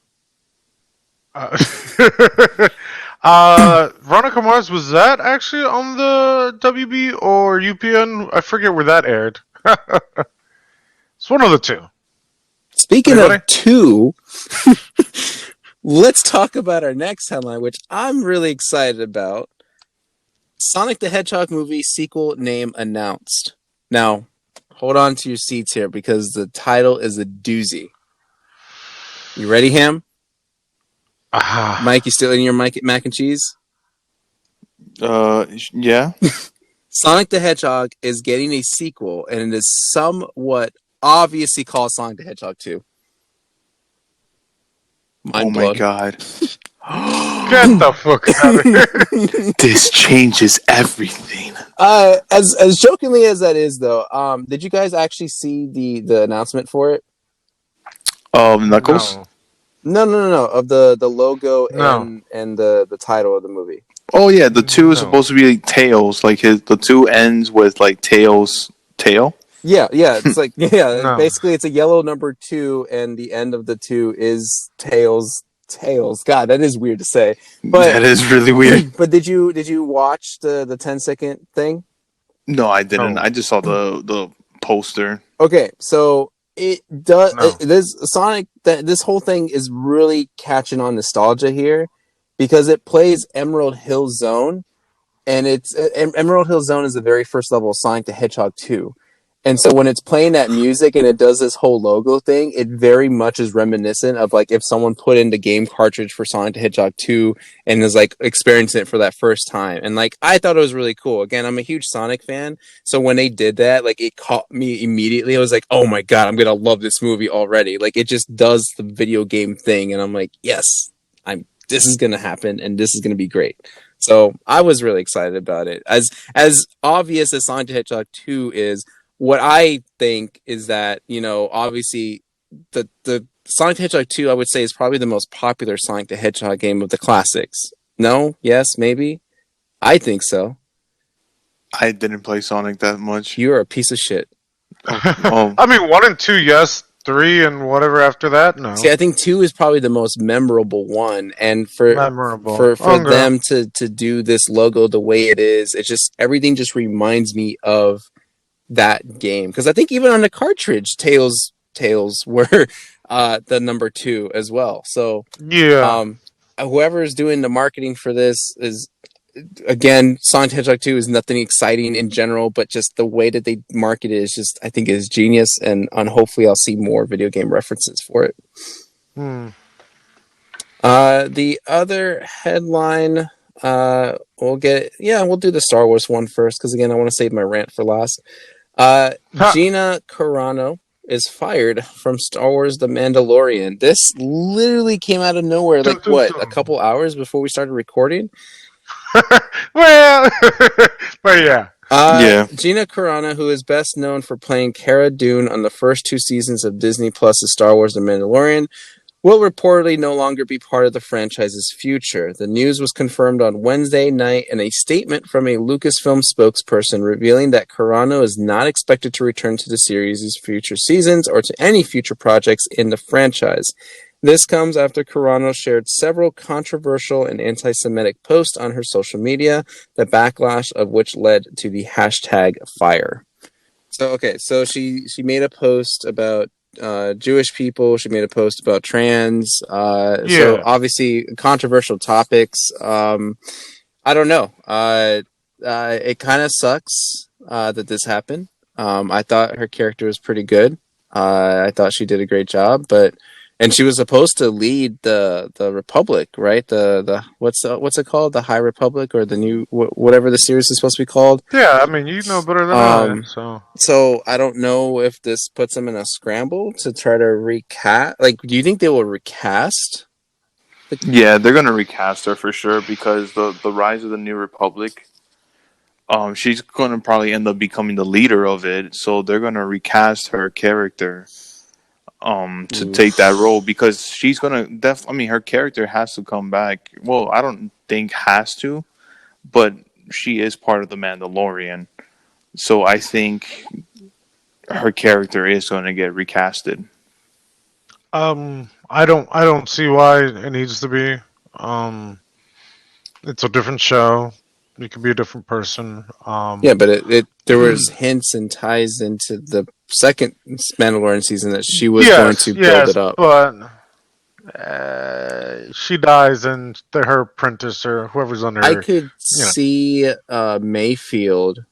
Veronica Mars, was that actually on the WB or UPN? I forget where that aired. It's one of the two. Speaking Anybody? of two, let's talk about our next headline, which I'm really excited about. Sonic the Hedgehog movie sequel name announced. Now, hold on to your seats here because the title is a doozy. You ready, Ham? Mike, you still in your mac and cheese? yeah. Sonic the Hedgehog is getting a sequel, and it is somewhat obviously called Sonic the Hedgehog 2. Oh my god. Get the fuck out of here. This changes everything. As jokingly as that is, though, did you guys actually see the announcement for it? Knuckles? No. Of the logo No. and the title of the movie. Oh yeah, the two is No. supposed to be like tails, like the two ends with like tails tail. Yeah, it's like No. basically it's a yellow number 2, and the end of the 2 is tails. God, that is weird to say. But That is really weird. But did you watch the 10-second thing? No, I didn't. No. I just saw the poster. Okay, so it does. No. This Sonic, this whole thing is really catching on nostalgia here because it plays Emerald Hill Zone, and it's Emerald Hill Zone is the very first level of Sonic the Hedgehog 2. And so when it's playing that music and it does this whole logo thing, it very much is reminiscent of like if someone put in the game cartridge for Sonic the Hedgehog 2 and is like experiencing it for that first time. And like I thought it was really cool. Again, I'm a huge Sonic fan. So when they did that, like it caught me immediately. I was like, oh my God, I'm going to love this movie already. Like it just does the video game thing. And I'm like, yes, this is going to happen and this is going to be great. So I was really excited about it. As obvious as Sonic the Hedgehog 2 is, what I think is that, obviously the Sonic the Hedgehog 2, I would say, is probably the most popular Sonic the Hedgehog game of the classics. No? Yes? Maybe? I think so. I didn't play Sonic that much. You're a piece of shit. Oh. I mean, 1 and 2, yes. 3 and whatever after that, no. See, I think 2 is probably the most memorable one. And for them to do this logo the way it is, it's just, everything just reminds me of that game, because I think even on the cartridge, tails were the number 2 as well. So yeah, whoever is doing the marketing for this is, again, Sonic the Hedgehog 2 is nothing exciting in general, but just the way that they market it is just, I think, is genius, and hopefully I'll see more video game references for it. The other headline, we'll do the Star Wars one first, because again, I want to save my rant for last. Gina Carano, is fired from Star Wars The Mandalorian. This literally came out of nowhere, like what, a couple hours before we started recording? Well, but yeah. Yeah. Gina Carano, who is best known for playing Cara Dune on the first 2 seasons of Disney Plus's Star Wars The Mandalorian, will reportedly no longer be part of the franchise's future. The news was confirmed on Wednesday night in a statement from a Lucasfilm spokesperson revealing that Carano is not expected to return to the series' future seasons or to any future projects in the franchise. This comes after Carano shared several controversial and anti-Semitic posts on her social media, the backlash of which led to the hashtag #fire. So she made a post about Jewish people. She made a post about trans. So obviously controversial topics. I don't know. It kind of sucks that this happened. I thought her character was pretty good. I thought she did a great job, and she was supposed to lead the Republic, right? The what's it called? The High Republic, or the new whatever the series is supposed to be called. Yeah, I mean, you know better than I. So I don't know if this puts them in a scramble to try to recast. Like, do you think they will recast? Yeah, they're gonna recast her for sure because the Rise of the New Republic. She's gonna probably end up becoming the leader of it, so they're gonna recast her character. To take that role because she's gonna her character has to come back. Well, I don't think has to, but she is part of the Mandalorian, so I think her character is going to get recasted. I don't see why it needs to be. It's a different show. You could be a different person. Yeah, but there was hints and ties into the second Mandalorian season that she was going to build it up. But she dies and her apprentice or whoever's under her. I could see Mayfield,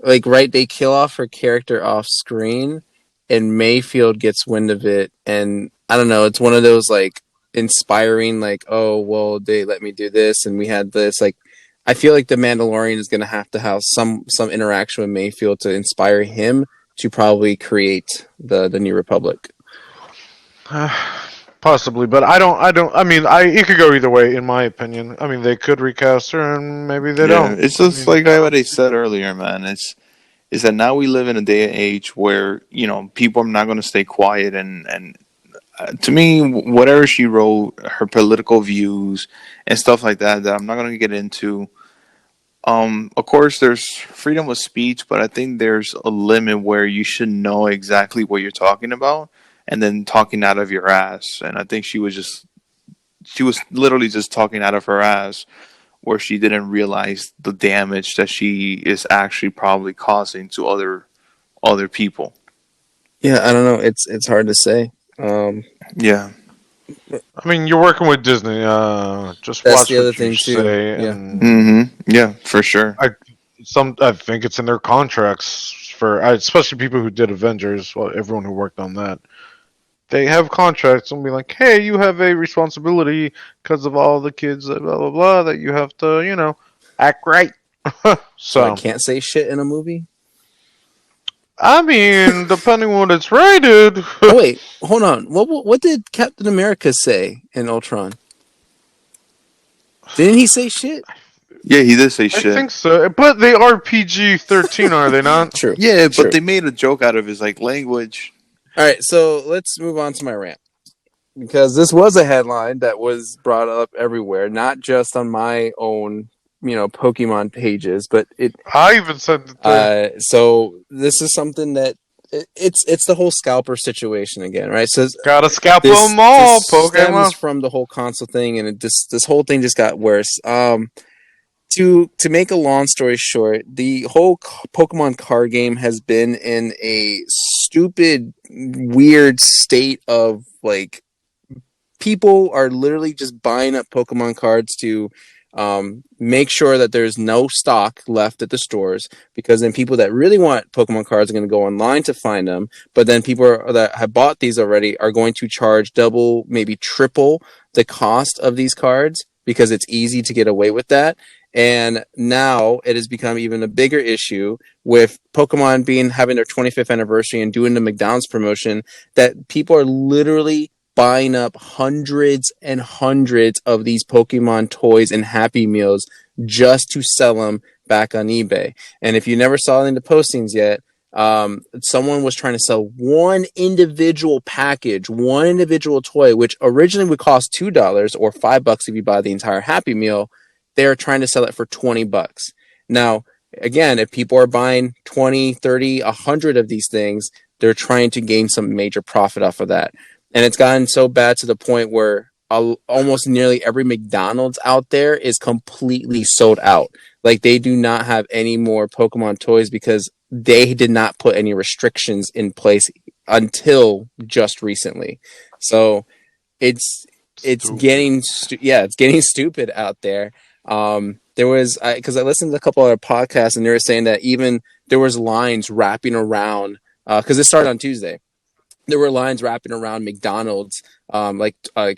like, right, they kill off her character off screen and Mayfield gets wind of it, and I don't know, it's one of those like inspiring, like, oh well, they let me do this and we had this, like, I feel like the Mandalorian is going to have some interaction with Mayfield to inspire him to probably create the New Republic. Possibly, but I mean, it could go either way, in my opinion. I mean, they could recast her, and maybe they don't. It's just like what I said earlier, man. Is that now we live in a day and age where people are not going to stay quiet, and to me, whatever she wrote, her political views and stuff like that I'm not going to get into. Of course, there's freedom of speech, but I think there's a limit where you should know exactly what you're talking about, and then talking out of your ass. And I think she was literally just talking out of her ass, where she didn't realize the damage that she is actually probably causing to other people. Yeah, I don't know. It's hard to say. Yeah. I mean, you're working with Disney. Just That's watch the other what thing you too. say. Yeah. And Yeah, for sure. I think it's in their contracts for, especially people who did Avengers. Well, everyone who worked on that, they have contracts and be like, hey, you have a responsibility because of all the kids, blah blah blah, that you have to, act right. So I can't say shit in a movie? I mean, depending on what it's rated. Oh, wait, hold on. What did Captain America say in Ultron? Didn't he say shit? Yeah, he did say shit. I think so, but they are PG-13, are they not? True. Yeah, but True. they made a joke out of his language. All right, so let's move on to my rant, because this was a headline that was brought up everywhere, not just on my own Pokemon pages, but I even said that. So this is something that it's the whole scalper situation again, right? So gotta scalp them all, Pokemon. Stems from the whole console thing, and this whole thing just got worse. To make a long story short, the whole Pokemon card game has been in a stupid, weird state of people are literally just buying up Pokemon cards to make sure that there's no stock left at the stores, because then people that really want Pokemon cards are going to go online to find them, but then people that have bought these already are going to charge double, maybe triple the cost of these cards, because it's easy to get away with that. And now it has become even a bigger issue with Pokemon having their 25th anniversary and doing the McDonald's promotion, that people are literally buying up hundreds and hundreds of these Pokemon toys and Happy Meals just to sell them back on eBay. And if you never saw any of the postings yet, someone was trying to sell one individual package, one individual toy, which originally would cost $2 or $5 if you buy the entire Happy Meal. They're trying to sell it for $20. Now, again, if people are buying 20, 30, 100 of these things, they're trying to gain some major profit off of that. And it's gotten so bad to the point where almost nearly every McDonald's out there is completely sold out. Like, they do not have any more Pokemon toys because they did not put any restrictions in place until just recently. So it's getting it's getting stupid out there. There was, because I listened to a couple other podcasts, and they were saying that even there was lines wrapping around, because it started on Tuesday. There were lines wrapping around McDonald's, like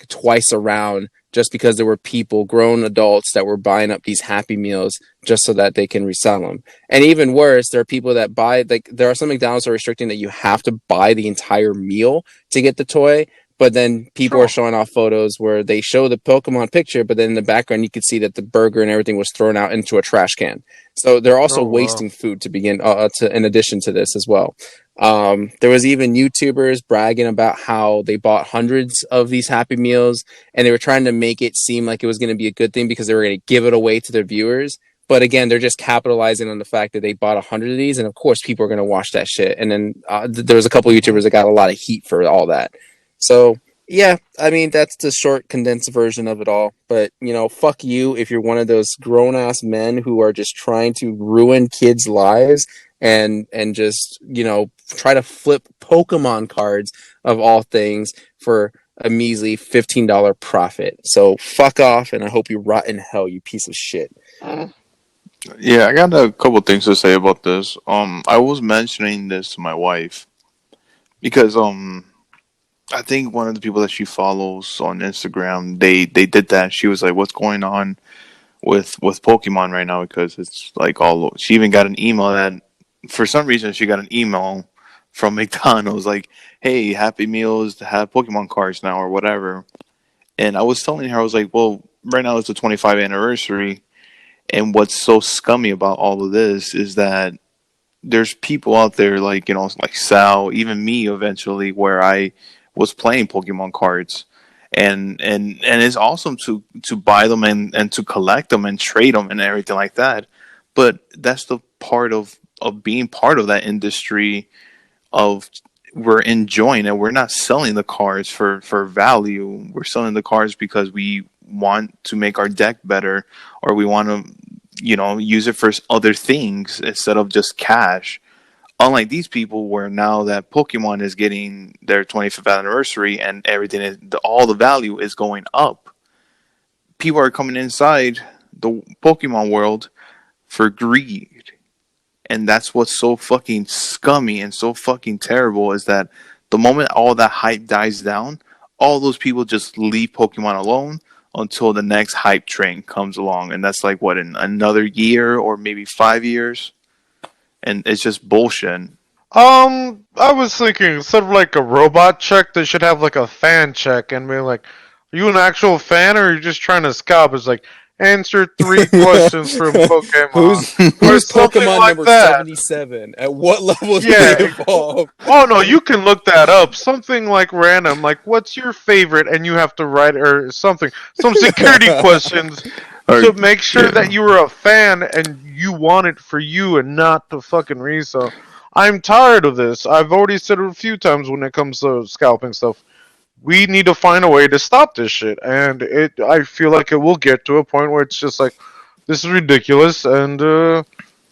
twice around, just because there were people, grown adults, that were buying up these Happy Meals just so that they can resell them. And even worse, there are people that buy, like, there are some McDonald's that are restricting that you have to buy the entire meal to get the toy. But then people are showing off photos where they show the Pokemon picture, but then in the background you could see that the burger and everything was thrown out into a trash can. So they're also wasting food to begin, in addition to this as well. There was even YouTubers bragging about how they bought hundreds of these Happy Meals, and they were trying to make it seem like it was going to be a good thing because they were going to give it away to their viewers. But again, they're just capitalizing on the fact that they bought 100 of these, and of course people are going to watch that shit. And then there was a couple of YouTubers that got a lot of heat for all that. So, yeah, I mean, that's the short, condensed version of it all. But, fuck you if you're one of those grown-ass men who are just trying to ruin kids' lives and just, try to flip Pokemon cards, of all things, for a measly $15 profit. So, fuck off, and I hope you rot in hell, you piece of shit. Yeah, I got a couple things to say about this. I was mentioning this to my wife because, I think one of the people that she follows on Instagram, they did that. She was like, "What's going on with Pokemon right now?" Because it's like she even got an email that, for some reason, she got an email from McDonald's like, "Hey, Happy Meals have Pokemon cards now," or whatever. And I was telling her, I was like, "Well, right now it's the 25th anniversary, and what's so scummy about all of this is that there's people out there like like Sal, even me, eventually, where I was playing Pokemon cards, and it's awesome to buy them and to collect them and trade them and everything like that. But that's the part of being part of that industry of we're enjoying it. We're not selling the cards for value. We're selling the cards because we want to make our deck better, or we want to use it for other things instead of just cash. Unlike these people, where now that Pokemon is getting their 25th anniversary and everything, all the value is going up. People are coming inside the Pokemon world for greed. And that's what's so fucking scummy and so fucking terrible, is that the moment all that hype dies down, all those people just leave Pokemon alone until the next hype train comes along. And that's like, what, in another year or maybe 5 years? And it's just bullshit. I was thinking, instead of like a robot check, they should have like a fan check and be like, "Are you an actual fan, or are you just trying to scalp?" It's like, answer 3 questions from Pokemon. Who's something Pokemon like number that. 77? At what level did Yeah. they evolve? Oh no, you can look that up. Something like random, like what's your favorite, and you have to write or something, some security questions to make sure that you were a fan and you want it for you and not to fucking resell. I'm tired of this. I've already said it a few times when it comes to scalping stuff. We need to find a way to stop this shit, and I feel like it will get to a point where it's just like, this is ridiculous, and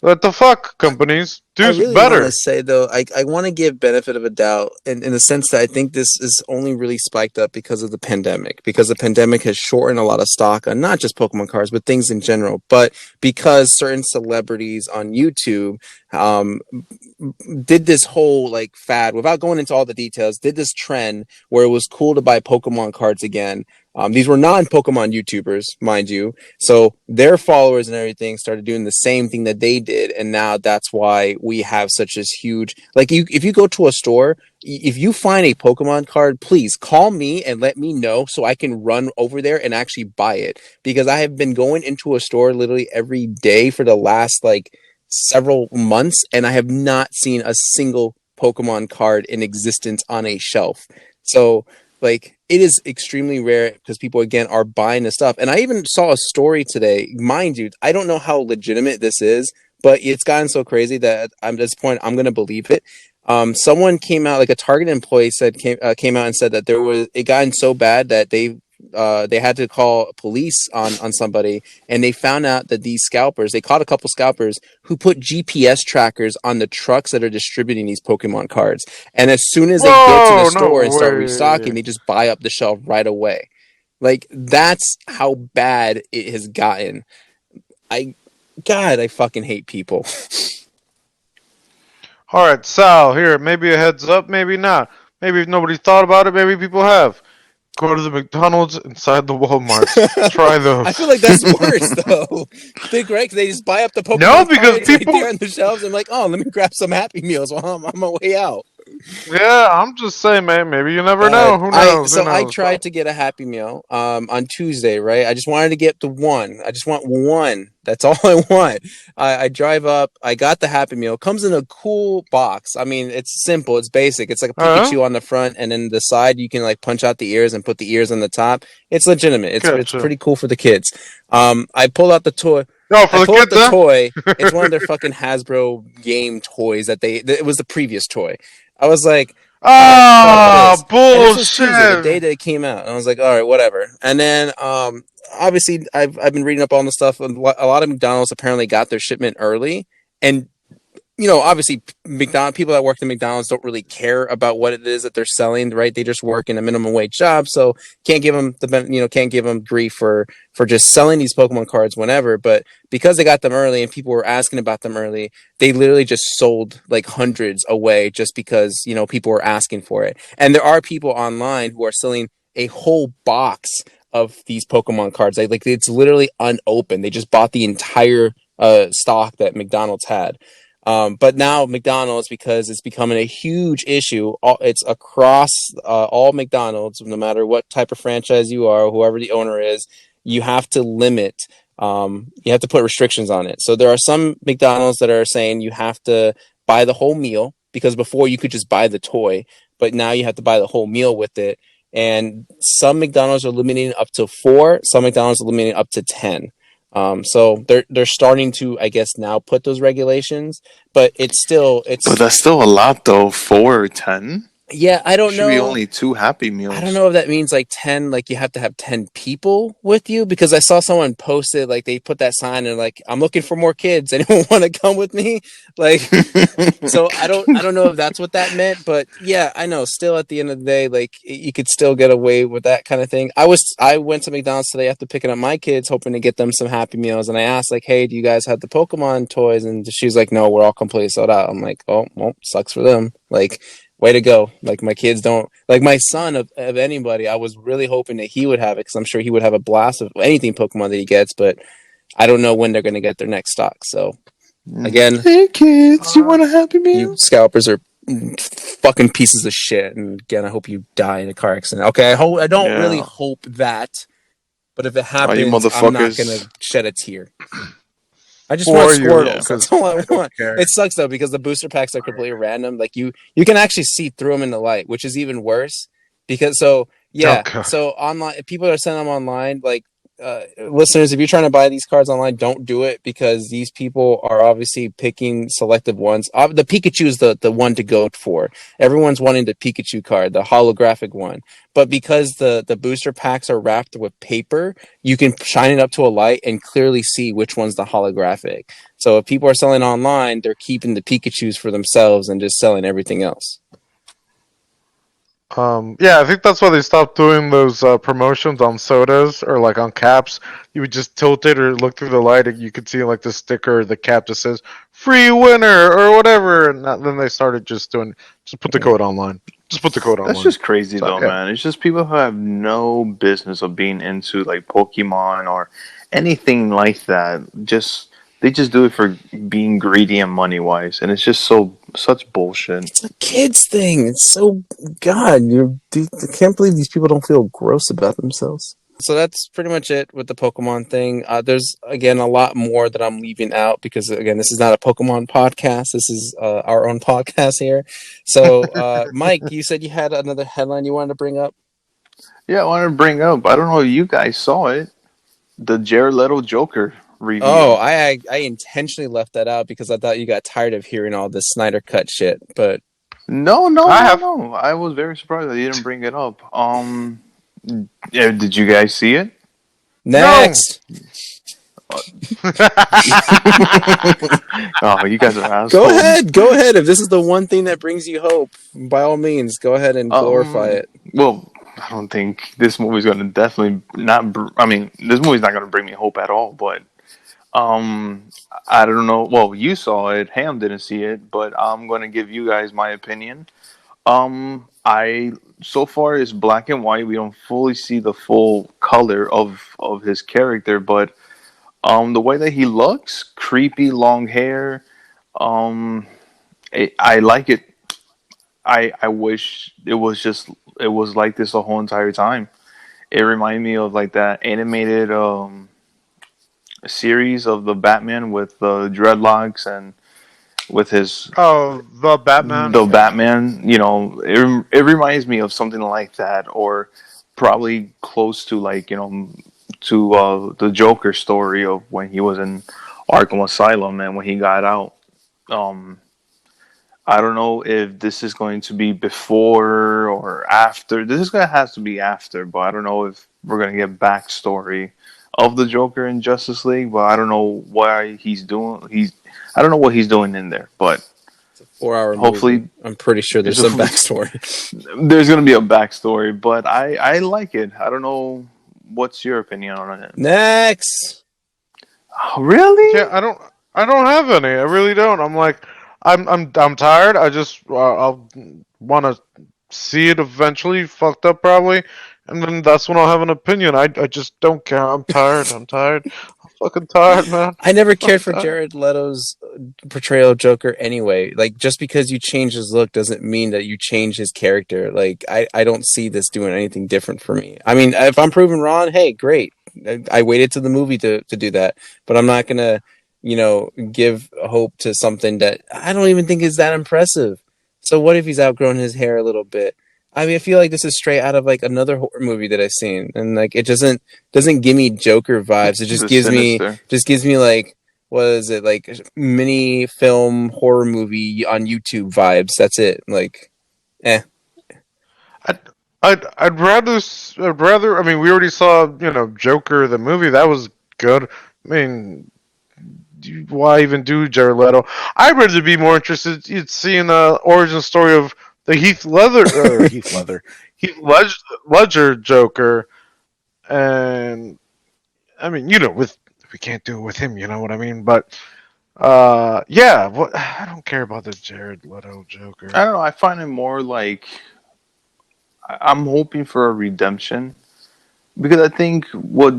what the fuck, companies? Dude's really want to better. say though, I want to give benefit of a doubt in the sense that I think this is only really spiked up because of the pandemic, because the pandemic has shortened a lot of stock on not just Pokemon cards, but things in general. But because certain celebrities on YouTube um, did this whole like fad, without going into all the details, did this trend where it was cool to buy Pokemon cards again. These were non-Pokemon YouTubers, mind you. So their followers and everything started doing the same thing that they did. And now that's why we have such this huge, like if you go to a store, if you find a Pokemon card, please call me and let me know so I can run over there and actually buy it. Because I have been going into a store literally every day for the last like several months, and I have not seen a single Pokemon card in existence on a shelf. So like it is extremely rare because people again are buying this stuff. And I even saw a story today, mind you, I don't know how legitimate this is, but it's gotten so crazy that I'm at this point I'm gonna believe it. Someone came out, like a Target employee said, came out and said that there was it gotten so bad that they had to call police on somebody, and they found out that these scalpers, they caught a couple scalpers who put GPS trackers on the trucks that are distributing these Pokemon cards. And as soon as they get to the Whoa, no store and start restocking, way. they just buy up the shelf right away. Like that's how bad it has gotten. I God, I fucking hate people. All right, Sal, here, maybe a heads up, maybe not. Maybe nobody thought about it, maybe people have. Go to the McDonald's inside the Walmarts. Try I feel those. like that's worse though. Think right? 'Cause they just buy up the No, Pokemon because cards right people. there on the shelves and like, oh, let me grab some Happy Meals while I'm on my way out. Yeah, I'm just saying, man. Maybe you never God, know. Who I knows? Who so I knows? tried to get a Happy Meal on Tuesday, right? I just wanted to get the one. I just want one. That's all I want. I drive up. I got the Happy Meal. Comes in a cool box. I mean, it's simple. It's basic. It's like a Huh? Pikachu on the front, and then the side you can like punch out the ears and put the ears on the top. It's legitimate. It's Gotcha. pretty cool for the kids. I pulled out the toy. No, I for the pull out kids, the huh? toy. It's one of their fucking Hasbro game toys that it was the previous toy. I was like, all right, fuck this. Ah, And this was Tuesday, the day bullshit. that it came out. And I was like, all right, whatever. And then obviously I've been reading up on the stuff. A lot of McDonald's apparently got their shipment early, and obviously, McDonald people that work at McDonald's don't really care about what it is that they're selling, right? They just work in a minimum wage job, so can't give them can't give them grief for just selling these Pokemon cards whenever. But because they got them early and people were asking about them early, they literally just sold like hundreds away just because people were asking for it. And there are people online who are selling a whole box of these Pokemon cards. Like it's literally unopened. They just bought the entire stock that McDonald's had. But now McDonald's, because it's becoming a huge issue, it's across all McDonald's, no matter what type of franchise you are, whoever the owner is, you have to limit, you have to put restrictions on it. So there are some McDonald's that are saying you have to buy the whole meal, because before you could just buy the toy, but now you have to buy the whole meal with it. And some McDonald's are limiting up to 4, some McDonald's are limiting up to 10. So they're starting to, I guess, now put those regulations, but But it's that's still a lot, though. 4 or 10. yeah, I It don't should be know. only 2 Happy I don't Meals. know if that means like 10, like you have to have 10 people with you, because I saw someone posted, like they put that sign and like, I'm looking for more kids. Anyone want to come with me? Like, so I don't know if that's what that meant, but yeah, I know. Still, at the end of the day, like you could still get away with that kind of thing. I went to McDonald's today after picking up my kids, hoping to get them some Happy Meals, and I asked like, "Hey, do you guys have the Pokemon toys?" And she's like, "No, we're all completely sold out." I'm like, "Oh, well, sucks for them." Like, way to go. Like my kids don't like my son of anybody. I was really hoping that he would have it because I'm sure he would have a blast of anything Pokemon that he gets, but I don't know when they're going to get their next stock. So again, Hey, kids, you Uh, want a Happy you Meal? scalpers are fucking pieces of shit. And again, I hope you die in a car accident. Okay, I don't really Yeah. hope that, but if it All you happens, I'm not gonna motherfuckers. shed a tear. I just who want are you? Squirtles. Yeah. That's Because all I I don't want. care. It sucks though because the booster packs are completely random. Like you can actually see through them in the light, which is even worse. Because Oh yeah, god. so online people are sending them online. Like listeners, if you're trying to buy these cards online, don't do it because these people are obviously picking selective ones. The Pikachu is the one to go for. Everyone's wanting the Pikachu card, the holographic one. But because the booster packs are wrapped with paper, you can shine it up to a light and clearly see which one's the holographic. So if people are selling online, they're keeping the Pikachus for themselves and just selling everything else. Yeah, I think that's why they stopped doing those promotions on sodas or like on caps. You would just tilt it or look through the light, and you could see like the sticker or the cap that says "free winner" or whatever. And then they started just put the code online. Just put the code That's online. just crazy, So, though, yeah. man. It's just people who have no business of being into like Pokemon or anything like that. They just do it for being greedy and money wise, and it's just such bullshit. It's a kids thing. It's so God. I can't believe these people don't feel gross about themselves. So that's pretty much it with the Pokemon thing. There's again a lot more that I'm leaving out because again this is not a Pokemon podcast. This is our own podcast here. So Mike, you said you had another headline you wanted to bring up. Yeah, I wanted to bring up. I don't know if you guys saw it. The Jared Leto Joker Oh, reveal. I intentionally left that out because I thought you got tired of hearing all this Snyder cut shit. But I have. No. I was very surprised that you didn't bring it up. Yeah, did you guys see it? No. next, Oh, you guys are assholes. go ahead. If this is the one thing that brings you hope, by all means, go ahead and glorify it. Well, I don't think this movie's going to definitely not. I mean, this movie's not going to bring me hope at all. But I don't know. Well, you saw it. Ham didn't see it, but I'm going to give you guys my opinion. I so far it's black and white. We don't fully see the full color of his character, but the way that he looks, creepy, long hair. Um, I like it. I wish it was like this the whole entire time. It reminded me of like that animated series of the Batman with the dreadlocks and with his Oh, the Batman. the Batman. You know, it reminds me of something like that, or probably close to like to the Joker story of when he was in Arkham Asylum and when he got out. Um, I don't know if this is going to be before or after. This is gonna have to be after, but I don't know if we're gonna get backstory of the Joker in Justice League. But I don't know why he's doing. I don't know what he's doing in there, but It's a 4-hour hopefully movie. I'm pretty sure there's some backstory. there's gonna be a backstory. But I like it. I don't know. What's your opinion on it? Next. Oh, really? Yeah, I don't have any. I really don't. I'm tired. I'll want to see it eventually. Fucked up probably, and then that's when I'll have an opinion. I just don't care. I'm tired. I'm tired. I'm fucking tired, man. I never cared for Tired. Jared Leto's portrayal of Joker anyway. Like, just because you change his look doesn't mean that you change his character. Like, I don't see this doing anything different for me. I mean, if I'm proven wrong, hey, great. I waited to the movie to do that. But I'm not going to, give hope to something that I don't even think is that impressive. So what if he's outgrown his hair a little bit? I mean, I feel like this is straight out of like another horror movie that I've seen, and like it doesn't give me Joker vibes. It just The gives me like what is it like mini film horror movie on YouTube vibes. That's it. Like, eh. I'd rather. I mean, we already saw Joker the movie. That was good. I mean, why even do Jared Leto? I'd rather be more interested in seeing the origin story of the Heath Ledger Joker, and I mean, with we can't do it with him, you know what I mean? But yeah, what I don't care about the Jared Leto Joker. I don't know. I find it more like I'm hoping for a redemption because I think what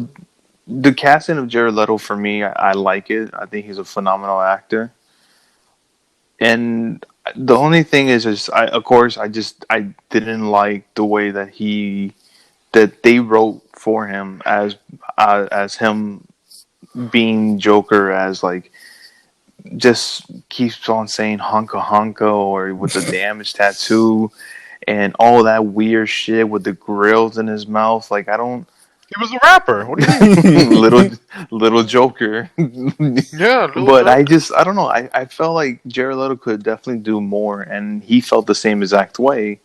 the casting of Jared Leto for me, I like it. I think he's a phenomenal actor, and the only thing is, of course, I didn't like the way that they wrote for him as him being Joker as like just keeps on saying hunka hunka or with the damage tattoo and all that weird shit with the grills in his mouth. Like He was a rapper. What do you mean? little Joker. Yeah, But I don't know. I felt like Jared Leto could definitely do more, and he felt the same exact way.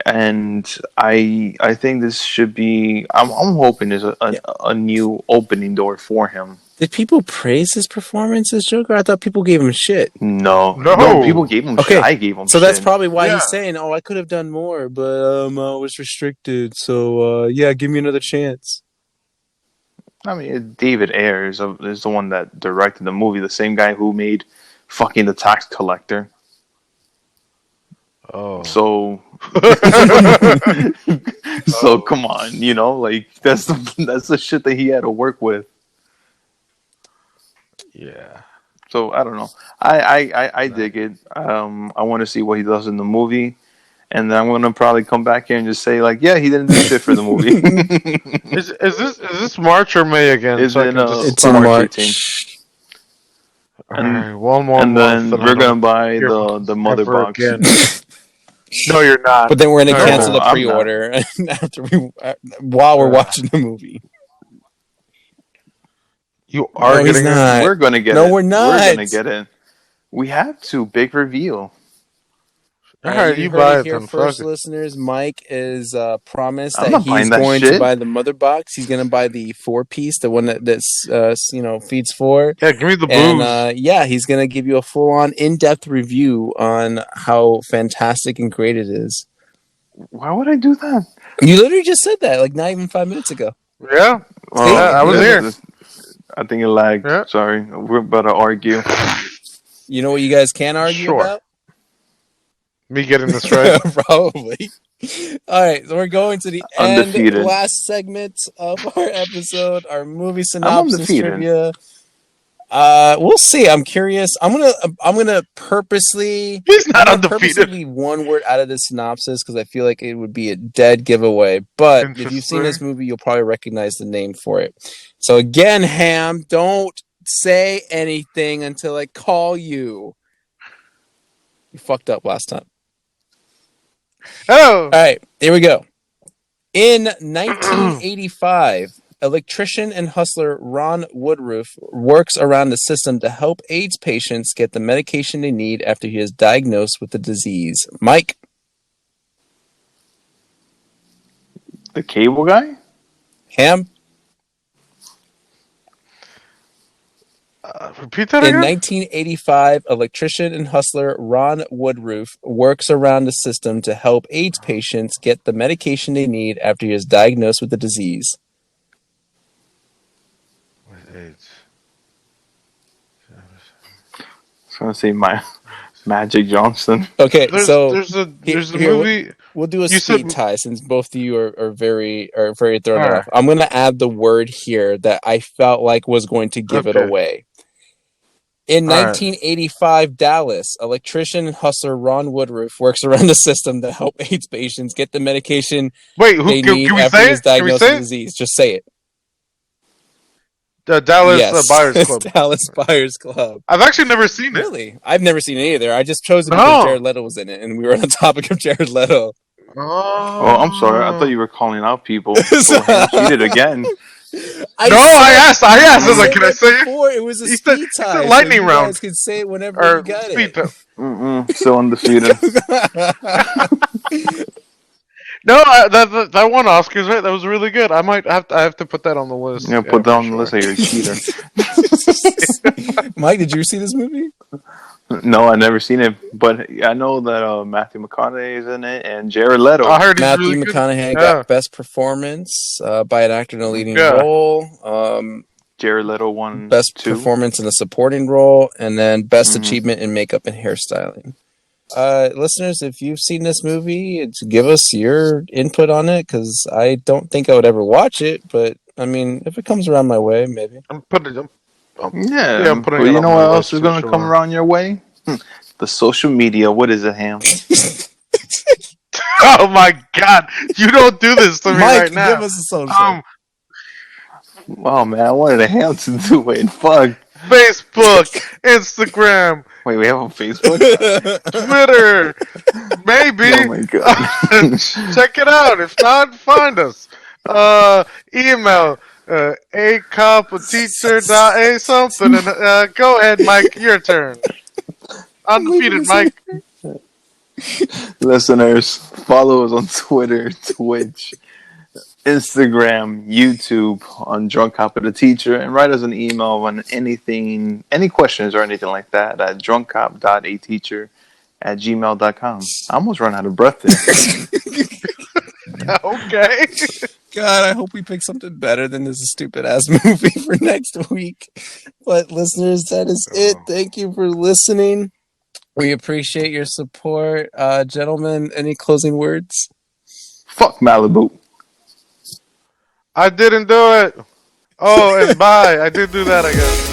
And I think this should be. I'm hoping there's a new opening door for him. Did people praise his performance as Joker? I thought people gave him shit. No, No. people gave him Okay, shit. I gave him so shit. that's probably why Yeah. he's saying, "Oh, I could have done more, but I was restricted. So yeah, give me another chance." I mean, David Ayers is the one that directed the movie. The same guy who made fucking The Tax Collector. Oh. So, come on, like that's the shit that he had to work with. Yeah. So I don't know. I dig it. I want to see what he does in the movie, and then I'm gonna probably come back here and just say like, yeah, he didn't do shit for the movie. Is this March or May again? It's So I in, can just It's in March March. 18th. Alright, one more And month, then we're I'm gonna buy hear the mother ever box. again. No, you're not. But then we're gonna No, cancel the I'm not. pre-order after while we're watching the movie. You are No, he's getting not. We're gonna get it. No, we're not. We're gonna get it. We have to. Big reveal. Alright, you heard buy it it here then. first, Fuck it. listeners. Mike is promised I'm that not he's buying that going to shit. buy the mother box. He's going to buy the 4-piece, the one that's feeds 4. Yeah, give me the booze. And yeah, he's going to give you a full-on, in-depth review on how fantastic and great it is. Why would I do that? You literally just said that, like not even 5 minutes ago. Yeah. See? I was here. I think it lagged. Yeah. Sorry, we're about to argue. You know what you guys can argue Sure. about? Me getting this right. Probably. All right, so we're going to the Undefeated. last segment of our episode, our movie synopsis undefeated. trivia. We'll see. I'm curious. I'm gonna purposely. He's not I'm gonna purposely undefeated. leave one word out of the synopsis because I feel like it would be a dead giveaway. But if you've seen this Interesting. movie, you'll probably recognize the name for it. So again, Ham, don't say anything until I call you. You fucked up last time. Oh. All right, here we go. In 1985, electrician and hustler Ron Woodruff works around the system to help AIDS patients get the medication they need after he is diagnosed with the disease. Mike? The cable guy? Ham? Repeat that In again? 1985, electrician and hustler Ron Woodruff works around the system to help AIDS patients get the medication they need after he is diagnosed with the disease. With AIDS. I was gonna say Magic Johnson. Okay, There's a here- movie. We'll do a You said- speed tie since both of you are very thrown All right. off. I'm going to add the word here that I felt like was going to give it Okay. away. In All right. 1985 Dallas, electrician and hustler Ron Woodruff works around the system to help AIDS patients get the medication Wait, they can need we after say he is it? Can we diagnosed say with the it? disease. Just say it. The Dallas Yes, Buyers it's Club. Dallas Buyers Club. I've actually never seen it. Really? I've never seen it either. I just chose it No. because Jared Leto was in it, and we were on the topic of Jared Leto. Oh, Oh, I'm sorry. I thought you were calling out people. Oh, Ham cheated again. I asked. I was like, said can I that say it? before. It was a He speed said tie. lightning so you round. guys can say it whenever Or you got speed it. Still undefeated. No, that won Oscars, right? That was really good. I have to put that on the list. Yeah, put that for on the list that you're a cheater. Mike, did you see this movie? No, I never seen it, but I know that Matthew McConaughey is in it and Jared Leto. I heard he's Matthew really good. McConaughey Yeah. got best performance by an actor in a leading Yeah. role. Jared Leto won Best 2. performance in a supporting role, and then best Mhm. achievement in makeup and hairstyling. Listeners, if you've seen this movie, give us your input on it, because I don't think I would ever watch it, but I mean, if it comes around my way, maybe. I'm putting it. Yeah, I'm putting but it you on know my what else list is for going to sure. come around your way? The social media. What is it, Ham? Oh my God! You don't do this to me Mike, right now. give us a social. Oh man, I wanted a Ham to do it. Fuck. Facebook, Instagram, Wait, we have a Facebook? Twitter, maybe. Oh my god. Check it out. If not, find us. Email a cop a teacher dot a something and go ahead, Mike. Your turn. Undefeated, Mike. Listeners, follow us on Twitter, Twitch, Instagram, YouTube on Drunk Cop of the Teacher, and write us an email on anything, any questions or anything like that at drunkcop.ateacher@gmail.com. I almost run out of breath there. Okay. God, I hope we pick something better than this stupid ass movie for next week. But listeners, that is it. Thank you for listening. We appreciate your support. Gentlemen, any closing words? Fuck Malibu. I didn't do it. Oh, and bye. I did do that, I guess.